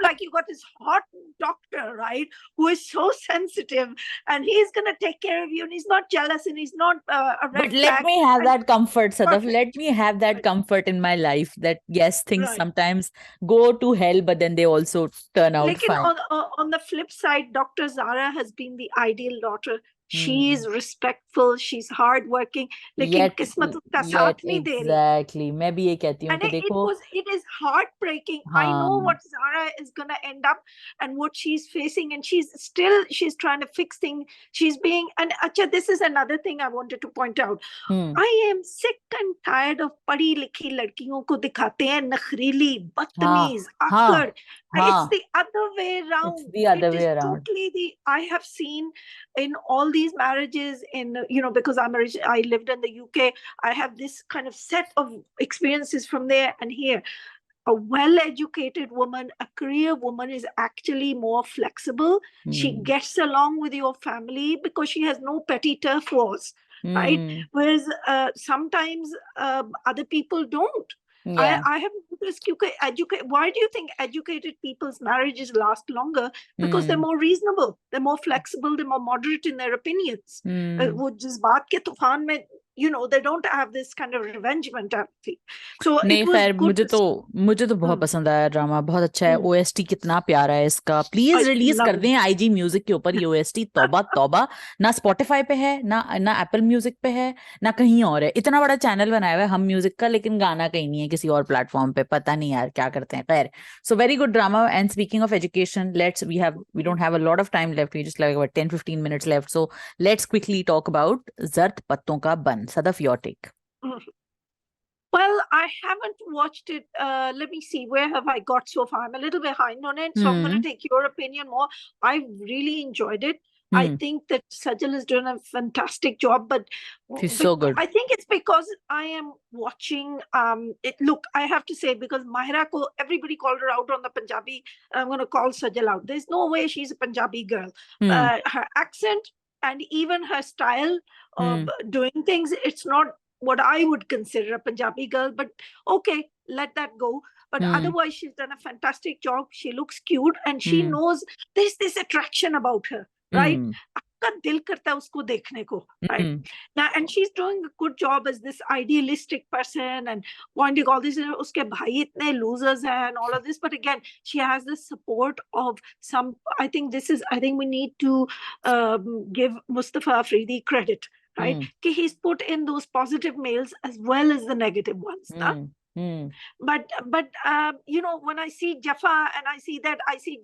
B: Like you got this hot doctor, right, who is so sensitive and he's going to take care of you and he's not jealous and he's not a red
A: But let me have that comfort, Sadaf. Let me have that comfort in my life that, yes, things sometimes go to hell, but then they also turn out fine.
B: On the flip side, Dr. Zara has been the ideal daughter. She is respectful, she's hardworking, लेकिन किस्मत उसका साथ नहीं दे रही.
A: Exactly. मैं भी ये कहती हूँ कि देखो,
B: it is heartbreaking. I know what Zara is gonna end up and what she's facing, and she's trying to fix things. She's being, and Acha, this is another thing I wanted to point out. I am sick and tired of पढ़ी लिखी लड़कियों को दिखाते हैं नखरीली, बदतमीज, आकड़. It's the other way around.
A: It's the other way around.
B: Totally I have seen in all these marriages because I lived in the UK, I have this kind of set of experiences from there and here. A well-educated woman, a career woman is actually more flexible. She gets along with your family because she has no petty turf wars, right? Whereas sometimes other people don't. Yeah. I have noticed, why do you think educated people's marriages last longer? Because they're more reasonable, they're more flexible, they're more moderate in their opinions. वो जिस बात के तूफान में, they don't have this kind of revenge mentality. So
A: नहीं खैर, मुझे तो बहुत पसंद आया ड्रामा, बहुत अच्छा है. OST कितना प्यारा है इसका. प्लीज रिलीज कर दें IG म्यूजिक के ऊपर ये OST. तौबा तौबा. ना Spotify पे है, ना Apple म्यूजिक पे है, ना कहीं और है. इतना बड़ा चैनल बनाया हुआ है हम म्यूजिक का, लेकिन गाना कहीं नहीं है किसी और प्लेटफॉर्म पे. पता नहीं यार क्या करते हैं. खैर, so very good drama. And speaking of education, we don't have a lot of time left. We just like about 10-15 minutes left. So let's quickly talk about Zart Patton Ka Ban. Sadaf, your take.
B: Well, I haven't watched it. Let me see. Where have I got so far? I'm a little behind on it, so I'm going to take your opinion more. I really enjoyed it. I think that Sajal is doing a fantastic job, but
A: she's so good.
B: I think it's because I am watching it. Look, I have to say, because Mahira everybody called her out on the Punjabi. I'm going to call Sajal out. There's no way she's a Punjabi girl. Her accent and even her style of doing things, it's not what I would consider a Punjabi girl, but okay, let that go. But otherwise, she's done a fantastic job. She looks cute and she knows there's this attraction about her, right? आपका दिल करता है उसको देखने को, right? Now, and she's doing a good job as this idealistic person and pointing all this. उसके भाई इतने losers हैं and all of this, but again, she has the support of some. I think we need to give Mustafa Afridi credit, right? कि he's put in those positive males as well as the negative ones, na? But when I see Jafaa and I see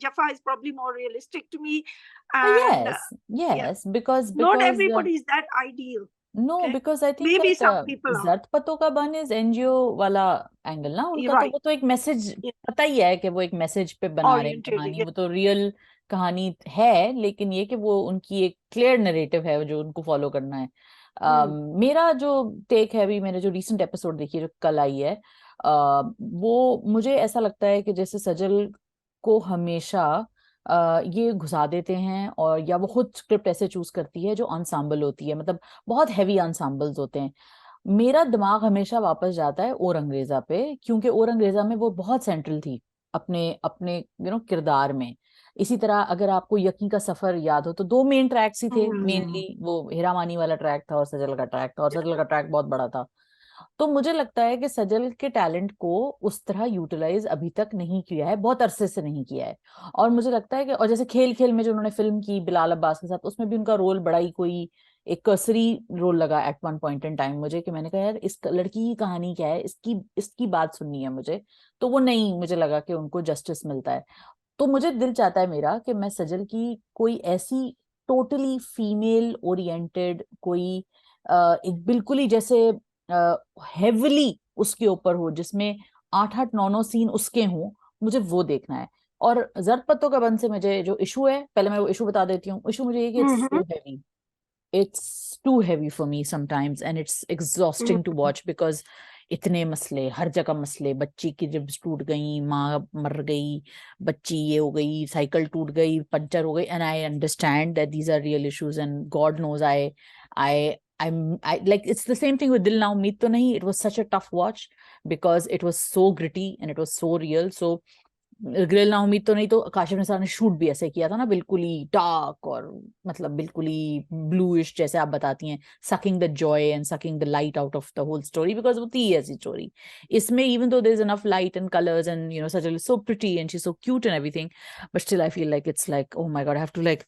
B: Jafaa is probably more realistic to me, and
A: yes, because
B: not everybody is that ideal.
A: No,
B: okay?
A: because I think
B: maybe
A: that
B: some people are.
A: जट पतों का बन is NGO वाला angle ना उनका,
B: right.
A: तो वो तो एक मैसेज पता ही है कि वो एक मैसेज पे बना रहे हैं कहानी, वो तो रियल कहानी है, लेकिन ये कि वो उनकी एक क्लियर नरेटिव है जो उनको फॉलो करना है। मेरा जो टेक है, अभी मैंने जो रीसेंट एपिसोड देखी जो कल आई है, वो मुझे ऐसा लगता है कि जैसे सजल को हमेशा ये घुसा देते हैं, और या वो खुद स्क्रिप्ट ऐसे चूज करती है जो ensemble होती है, मतलब बहुत हैवी ensembles होते हैं। मेरा दिमाग हमेशा वापस जाता है और अंग्रेजा पे, क्योंकि और अंग्रेजा में वो बहुत सेंट्रल थी अपने अपने किरदार में। इसी तरह अगर आपको यकी का सफर याद हो तो 2 मेन ट्रैक्स ही थे मेनली, वो हीरामानी वाला ट्रैक था और सजल का ट्रैक था, और सजल का ट्रैक बहुत बड़ा था। तो मुझे लगता है कि सजल के टैलेंट को उस तरह यूटिलाइज अभी तक नहीं किया है, बहुत अरसे से नहीं किया है। और मुझे लगता है कि, और जैसे खेल खेल में जो उन्होंने फिल्म की बिलाल अब्बास के साथ, उसमें भी उनका रोल बड़ा ही कोई एक कर्सरी रोल लगा at one point in time मुझे, कि मैंने कहा यार इस लड़की की कहानी क्या है, इसकी इसकी बात सुननी है मुझे। तो वो नहीं, मुझे लगा कि उनको जस्टिस मिलता है। तो मुझे दिल चाहता है मेरा कि मैं सजल की कोई ऐसी टोटली फीमेल ओरिएंटेड कोई एक बिल्कुल ही जैसे हेवली उसके ऊपर हो, जिसमें 8-8-9-9 सीन उसके हों, मुझे वो देखना है। और जर्द पत्तों का बन से मुझे जो इशू है, पहले मैं वो इशू बता देती हूँ। इशू मुझे ये कि it's so heavy, it's too heavy for me sometimes and it's exhausting to watch because इतने मसले, हर जगह मसले, बच्ची की रिब्स टूट गई, माँ मर गई, बच्ची ये हो गई, साइकिल टूट गई, पंचर हो गई, and I understand that these are real issues and God knows I like, it's the same thing with Dil Na Umeed To Nahi. It was such a tough watch because it was so gritty and it was so real. So दिल ना उम्मीद तो नहीं, तो काशिफ निसार ने shoot भी ऐसे किया था ना, बिल्कुल ही डार्क और मतलब बिल्कुल ही ब्लूइश, जैसे आप बताती हैं, sucking the joy and sucking the light out of the whole story, because वो थी ऐसी स्टोरी। इसमें even though there is enough light and colours and Sajal is so pretty and she is so cute and everything, but still I feel like it's like oh my God, I have to like,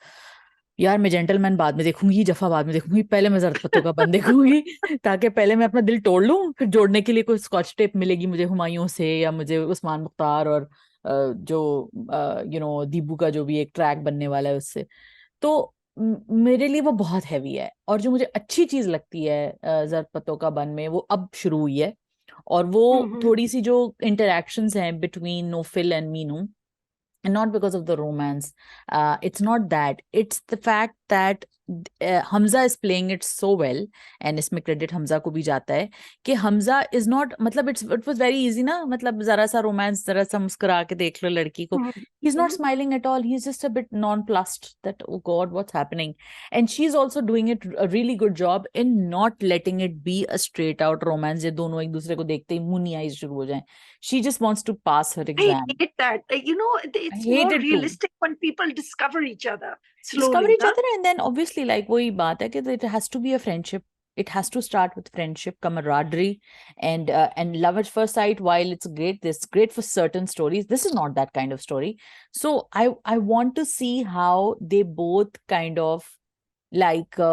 A: यार मैं gentleman बाद में देखूंगी, जफा बाद में देखूंगी, पहले मैं जर्द पत्तों का बन देखूंगी ताकि पहले मैं अपना दिल तोड़ लूं, फिर जोड़ने के लिए कोई स्कॉच टेप मिलेगी मुझे हुमायूं से, या मुझे उस्मान मुख्तार और जो दीबू का जो भी एक ट्रैक बनने वाला है उससे। तो मेरे लिए वो बहुत हैवी है। और जो मुझे अच्छी चीज लगती है जर्द पत्तों का बन में, वो अब शुरू हुई है, और वो थोड़ी सी जो इंटरेक्शंस हैं between Nofil and Meenu, and not because of the romance, it's not that, it's the fact that Hamza is playing it so well, and इसमें क्रेडिट हमजा को भी जाता है कि हमजा इज नॉट, मतलब इट वाज वेरी इजी ना, मतलब जरा सा रोमांस, जरा सा मुस्कुरा के देख लो लड़की को, he is not smiling at all, he is just a bit nonplussed that oh God what's happening, and she is also doing it a really good job in not letting it be a straight out romance, ये दोनों एक दूसरे को देखते ही Munni eyes शुरू हो जाए। She just wants to pass her exam.
B: I hate that. It's more realistic when people discover each other slowly.
A: Discover each other, and then obviously, like वही बात है कि it has to be a friendship. It has to start with friendship, camaraderie, and love at first sight. While it's great, this great for certain stories. This is not that kind of story. So I want to see how they both kind of like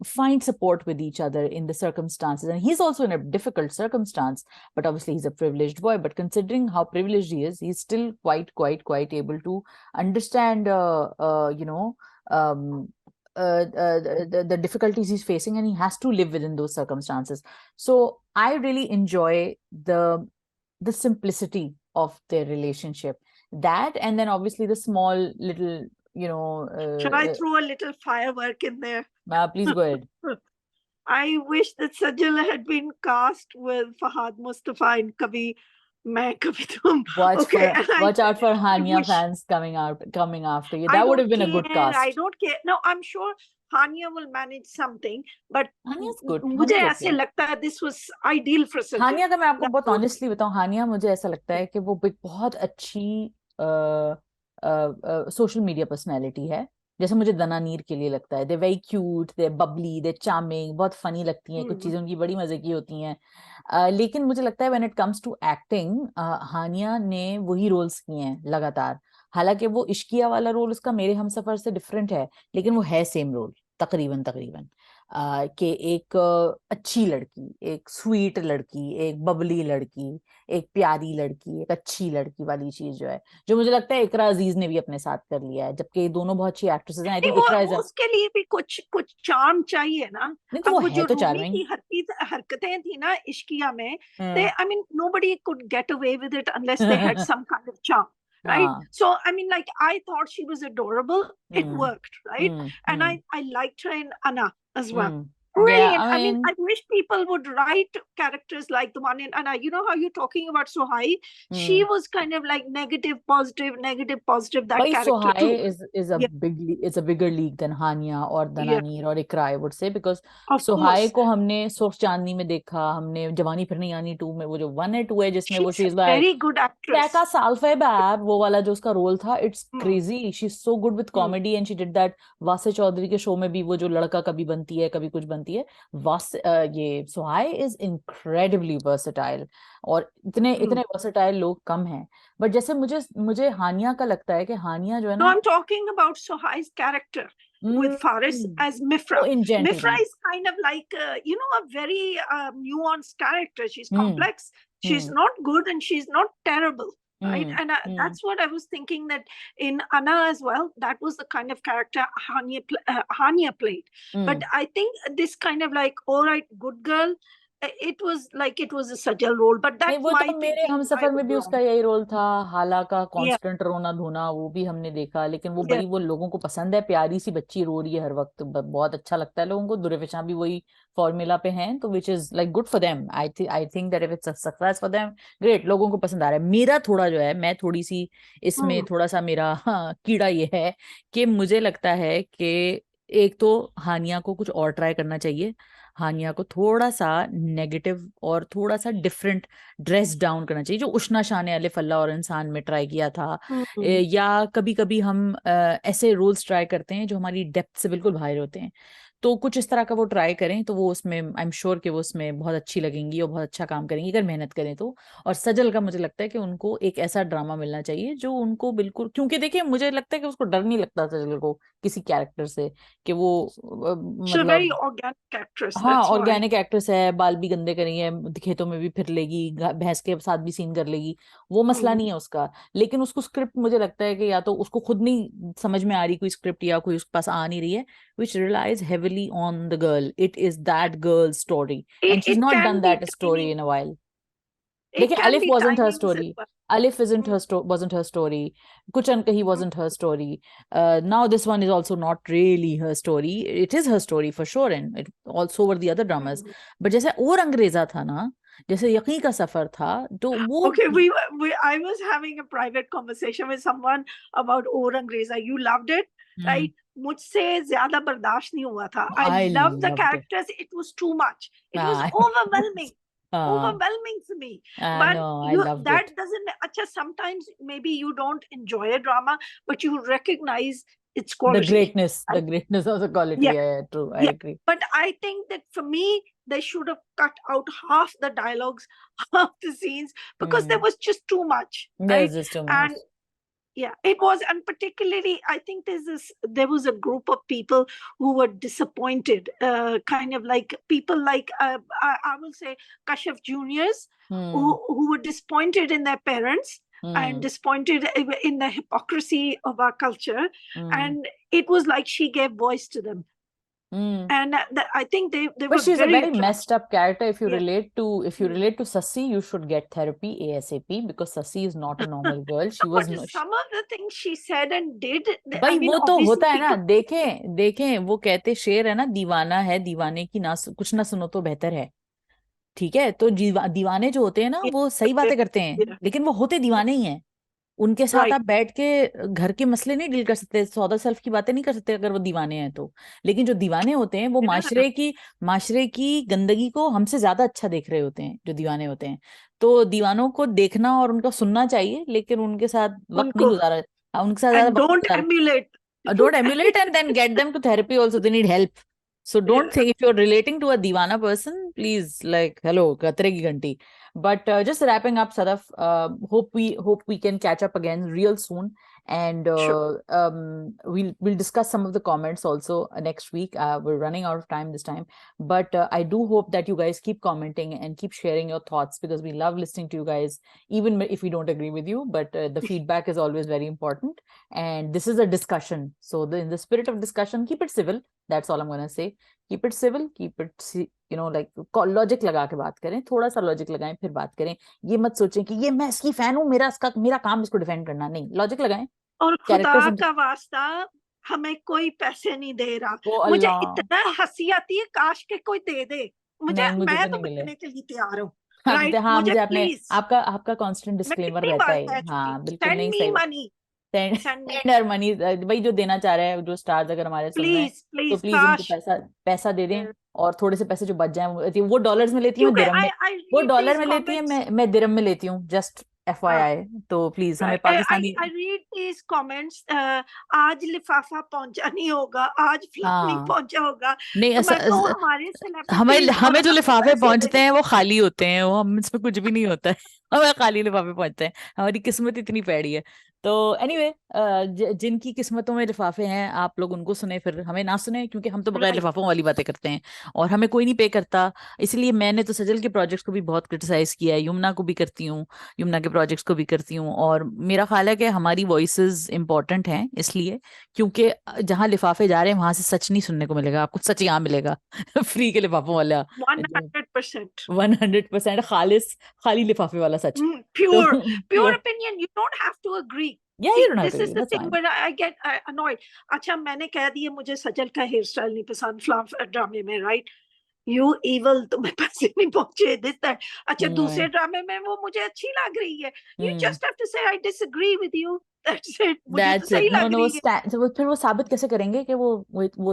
A: find support with each other in the circumstances, and he's also in a difficult circumstance, but obviously he's a privileged boy, but considering how privileged he is, he's still quite able to understand the difficulties he's facing, and he has to live within those circumstances. So I really enjoy the simplicity of their relationship, that, and then obviously the small little
B: should I throw a little firework in there?
A: Please go ahead.
B: I wish that Sajal had been cast with Fahad Mustafa in Kabhi Main Kabhi Tum.
A: Watch out for Hania fans coming after you. That would have been a good cast.
B: I don't care. No, I'm sure Hania will manage something, but
A: Hania's good.
B: मुझे ऐसे लगता है this was ideal for Sajal.
A: हानिया का मैं आपको बहुत honestly बताऊं, हानिया मुझे ऐसा लगता है कि वो बहुत अच्छी सोशल मीडिया पर्सनैलिटी है, जैसे मुझे दनानीर के लिए लगता है, they very cute, they Babli, they charming, बहुत फनी लगती हैं, कुछ चीजें उनकी बड़ी मजे की होती हैं। लेकिन मुझे लगता है when it comes to acting, Hania ने वही रोल्स किए हैं लगातार। हालांकि वो इश्किया वाला रोल उसका मेरे हमसफर से डिफरेंट है, लेकिन वो है सेम रोल तकरीबन तकरीबन। कि एक अच्छी लड़की, एक स्वीट लड़की, एक बबली लड़की, एक प्यारी लड़की, एक अच्छी लड़की वाली चीज जो है, जो मुझे लगता है इकरा अजीज ने भी अपने साथ कर लिया है, जबकि ये दोनों बहुत अच्छी एक्ट्रेसेस हैं। आई
B: नहीं,
A: थिंक इकरा इज
B: वो उसके लिए भी कुछ कुछ चार्म चाहिए ना।
A: नहीं तो
B: अब
A: वो
B: वो
A: है
B: जो
A: तो
B: रूमी
A: चार्मिंग।
B: की हरकतें थी ना इश्किया में, they I mean nobody could get away with it unless they had some kind of charm, right?
A: हाँ।
B: So I mean, like, I thought she was adorable. It
A: hmm.
B: worked, right? And
A: hmm.
B: I liked her in Anna as well.
A: या
B: Brilliant.
A: I
B: I mean,
A: mean
B: I wish people would write characters like the one in Anna. You know how you're talking about Sohai? She was kind of like negative, positive, negative, positive, that
A: भाई
B: character
A: Sohai
B: too. Yeah,
A: is a bigger league than Hania और
B: yeah,
A: Dananeer और Iqra, I would say, because
B: of
A: Sohai
B: course.
A: को हमने सुर्ख चांदनी में देखा, हमने जवानी फिर नहीं आनी 2 में, वो जो 1 है 2 है, जिसमें वो
B: She's
A: she
B: a
A: is like
B: very good
A: Teka
B: actress.
A: Salve Bab, वो वाला जो उसका रोल था, it's
B: Hmm.
A: Crazy, she is so good with
B: Hmm.
A: Comedy, and she did that Vasay Chaudhry के शो में भी, वो जो लड़का कभी बनती है कभी कुछ बनती है। ये सोहाई इज इनक्रेडिबली वर्सेटाइल, और इतने
B: Hmm.
A: इतने वर्सेटाइल लोग कम हैं। बट जैसे मुझे मुझे हानिया का लगता है कि हानिया जो है
B: No,
A: ना,
B: I'm talking about Sohai's character with Faris as
A: वो
B: Mifra.
A: In
B: Mifra
A: gentleman.
B: is kind of like, a very nuanced character. She's
A: hmm.
B: complex. She's
A: hmm.
B: not good and she's not terrible. Right.
A: Hmm.
B: And
A: hmm.
B: that's what I was thinking, that in Anna as well, that was the kind of character Hania played. But
A: hmm.
B: I think this kind of like, all right, good girl, it was like it was a subtle role. But
A: नहीं,
B: that's
A: वो
B: my
A: तो मेरे
B: thinking. I
A: Humsafar
B: was
A: में भी उसका
B: wrong.
A: यही role था, हाला का
B: Yeah.
A: कांस्टेंट रोना धोना, वो भी हमने देखा, लेकिन वो
B: Yeah.
A: बड़ी, वो लोगों को पसंद है, प्यारी सी बच्ची रो रही है हर वक्त, बहुत अच्छा लगता है लोगों को। दुर्वेशा भी वही फॉर्मूला पे हैं, तो which is like good for them. I think that if it's a success for them, great, लोगों को पसंद आ रहा है। मेरा थोड़ा जो है, मैं थोड़ी सी इसमें
B: Hmm.
A: थोड़ा सा मेरा हाँ कीड़ा ये है कि मुझे लगता है कि एक तो हानिया को कुछ और ट्राई करना चाहिए, हानिया को थोड़ा सा नेगेटिव और थोड़ा सा डिफरेंट ड्रेस डाउन करना चाहिए, जो उष्णा शाह ने अलिफ अल्लाह और इंसान में ट्राई किया था।
B: Hmm.
A: या कभी कभी हम ऐसे रोल्स ट्राई करते हैं जो हमारी डेप्थ से बिल्कुल बाहर होते हैं, तो कुछ इस तरह का वो ट्राई करें, तो वो उसमें आई एम श्योर कि वो उसमें बहुत अच्छी लगेंगी और बहुत अच्छा काम करेंगी अगर मेहनत करें तो। और सजल का मुझे लगता है कि उनको एक ऐसा ड्रामा मिलना चाहिए जो उनको बिल्कुल, क्योंकि देखिए मुझे लगता है कि उसको डर नहीं लगता सजल को किसी कैरेक्टर से, कि वो
B: She's a very
A: मतलब,
B: organic actress.
A: हाँ
B: That's why.
A: ऑर्गेनिक एक्ट्रेस है, बाल भी गंदे करेंगे, खेतों में भी फिर लेगी, भैंस के साथ भी सीन कर लेगी, वो मसला
B: Hmm.
A: नहीं है उसका। लेकिन उसको स्क्रिप्ट मुझे लगता है कि या तो उसको खुद नहीं समझ में आ रही कोई स्क्रिप्ट, या कोई उसके पास आ नहीं रही है, which relies heavily on the girl, it is that girl story,
B: It,
A: and she is
B: it
A: not
B: can
A: done
B: be
A: that story
B: timing.
A: In a while.
B: It
A: देखिए
B: can
A: अलिफ
B: be
A: wasn't her
B: timings as
A: story.
B: well.
A: Alif isn't
B: Hmm.
A: wasn't her story. Kuch Ankahi wasn't her story. Now this one is also not really her story. It is her story for sure, and it also were the other dramas.
B: Hmm.
A: But जैसे और अंग्रेजा था ना, जैसे यकी का सफर था, तो वो
B: Okay, I was having a private conversation with someone about Aurangzeba. You loved it, right? मुझसे ज्यादा बर्दाश्त नहीं हुआ था. I
A: I
B: loved the
A: loved it.
B: characters. It was too much. It was
A: Ah,
B: overwhelming.
A: ah,
B: Overwhelming for me. But
A: no, I loved
B: that
A: it.
B: doesn't, acha, sometimes maybe you don't enjoy a drama, but you recognize its
A: The
B: quality.
A: greatness of the quality.
B: Yeah,
A: Yeah, true. I
B: yeah.
A: agree.
B: But I think that for me, they should have cut out half the dialogues, half the scenes, because there was just too much, right?
A: There's just too much.
B: And yeah, it was. And particularly, I think there was a group of people who were disappointed, kind of like people like, I will say, Kashyap juniors, who were disappointed in their parents and disappointed in the hypocrisy of our culture. And it was like she gave voice to them. And I think they
A: But
B: were
A: she's a
B: very
A: very messed up character. If you
B: Yeah.
A: relate to Sassi, you should get therapy ASAP, because Sassi is not a normal girl. She was
B: But some of the things she said and did,
A: भाई
B: I mean,
A: वो तो
B: obviously
A: होता है ना,
B: people.
A: देखें देखें, वो कहते शेर है ना, दीवाना है दीवाने की ना कुछ ना सुनो तो बेहतर है। ठीक है, तो दीवाने जो होते हैं ना, वो सही
B: Yeah,
A: बातें करते हैं,
B: yeah,
A: लेकिन वो होते दीवाने ही हैं। उनके साथ
B: right.
A: आप बैठ के घर के मसले नहीं डील कर सकते, सौदा सेल्फ की बातें नहीं कर सकते अगर वो दीवाने हैं तो। लेकिन जो दीवाने होते हैं वो
B: Yeah.
A: माशरे की गंदगी को हमसे ज्यादा अच्छा देख रहे होते हैं, जो दीवाने होते हैं। तो दीवानों को देखना और उनका सुनना चाहिए, लेकिन उनके साथ वक्त नहीं
B: उनको.
A: गुजारा, उनके साथ ज्यादा
B: And
A: वक्त
B: don't
A: गुजार।
B: emulate.
A: Don't emulate and then get them to therapy also. They need help. So don't think if you're relating to a divana person, please, like, hello, katre ki ganti. But just wrapping up, Sadaf, hope we can catch up again real soon, and we'll discuss some of the comments also next week. We're running out of time this time, but I do hope that you guys keep commenting and keep sharing your thoughts, because we love listening to you guys, even if we don't agree with you. But the feedback is always very important, and this is a discussion. So in the spirit of discussion, keep it civil. That's all I'm gonna say. Keep it civil, keep it, like logic लगा के बात करें, थोड़ा सा logic लगाएं फिर बात करें. ये मत सोचें कि ये मैं इसकी फैन हूँ, मेरा काम इसको डिफेंड करना. नहीं, लॉजिक लगाएं.
B: और खुदा का वास्ता हमें कोई पैसे नहीं दे रहा. मुझे इतना हंसी आती है, काश के कोई दे दे मुझे मैं तो बचने के लिए तैयार हूँ.
A: हाँ, मुझे आपका कांस्टेंट डिस्क्लेमर रहता है. हाँ, बिल्कुल नहीं सही. सेंड मनी, भाई जो देना चाह रहे हैं, जो स्टार्स अगर हमारे सुन रहे हैं, तो प्लीज उनको पैसा दे दें. और थोड़े से पैसे जो बच जाए, वो डॉलर्स में लेती हूँ, दिरहम में, वो डॉलर में लेती है, मैं दिरहम में लेती हूँ. Just FYI. तो प्लीज हमें Pakistani.
B: I read these comments. आज लिफाफा पहुंचा नहीं होगा, आज फ्लैट नहीं पहुंचा होगा.
A: नहीं, हमें जो लिफाफे पहुंचते हैं वो खाली होते हैं, वो हम इसमें कुछ भी नहीं होता है. हमें खाली लिफाफे पहुंचते हैं. हमारी किस्मत इतनी पैड़ी है. तो एनीवे, जिनकी किस्मतों में लिफाफे हैं, आप लोग उनको सुने, फिर हमें ना सुने, क्योंकि हम तो बगैर लिफाफों वाली बातें करते हैं और हमें कोई नहीं पे करता. इसलिए मैंने तो सजल के प्रोजेक्ट्स को भी बहुत क्रिटिसाइज किया है, यमुना को भी करती हूँ, यमुना के प्रोजेक्ट्स को भी करती हूँ. और मेरा ख्याल है कि हमारी वॉइसेस इंपॉर्टेंट हैं, इसलिए खाली जहाँ लिफाफे जा रहे हैं वहां से सच नहीं सुनने को मिलेगा. आपको सच यहाँ मिलेगा. फ्री के लिफाफों वाला 100% खाली लिफाफे वाला सच.
B: Pure opinion. You don't have to agree.
A: Yeah, you don't have to agree.
B: This is the thing where I get annoyed. अच्छा, मैंने कह दिया मुझे सजल का हेयर स्टाइल नहीं पसंद फ्लॉप ड्रामे में, right? You evil, तुम्हें पैसे नहीं पहुंचे, this that. अच्छा, दूसरे ड्रामे में वो मुझे अच्छी लग रही है. You just have to say I disagree with you. That's it. मुझे तो सही लग रही है.
A: फिर वो साबित कैसे करेंगे कि वो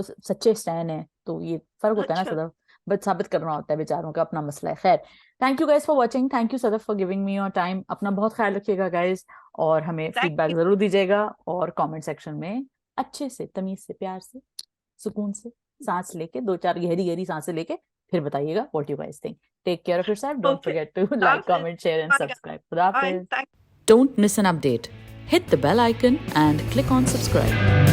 A: सच्चे स्टैन है? तो ये फर्क होता है ना सदफ. बट साबित करना होता है बेचारों का, अपना मसला है. खैर, thank you guys for watching. Thank you Sadaf for giving me your time. अपना बहुत ख्याल रखिएगा गाइज, और हमें फीडबैक जरूर दीजिएगा. और कमेंट सेक्शन में अच्छे से, तमीज से, प्यार से, सुकून से सांस लेके, 2-4 गहरी सांसें लेके फिर बताइएगा what you guys think. Take care of yourself. Don't forget to like, comment, share and subscribe. खुदा हाफिज़. Don't miss an update. Hit the bell icon and click on subscribe.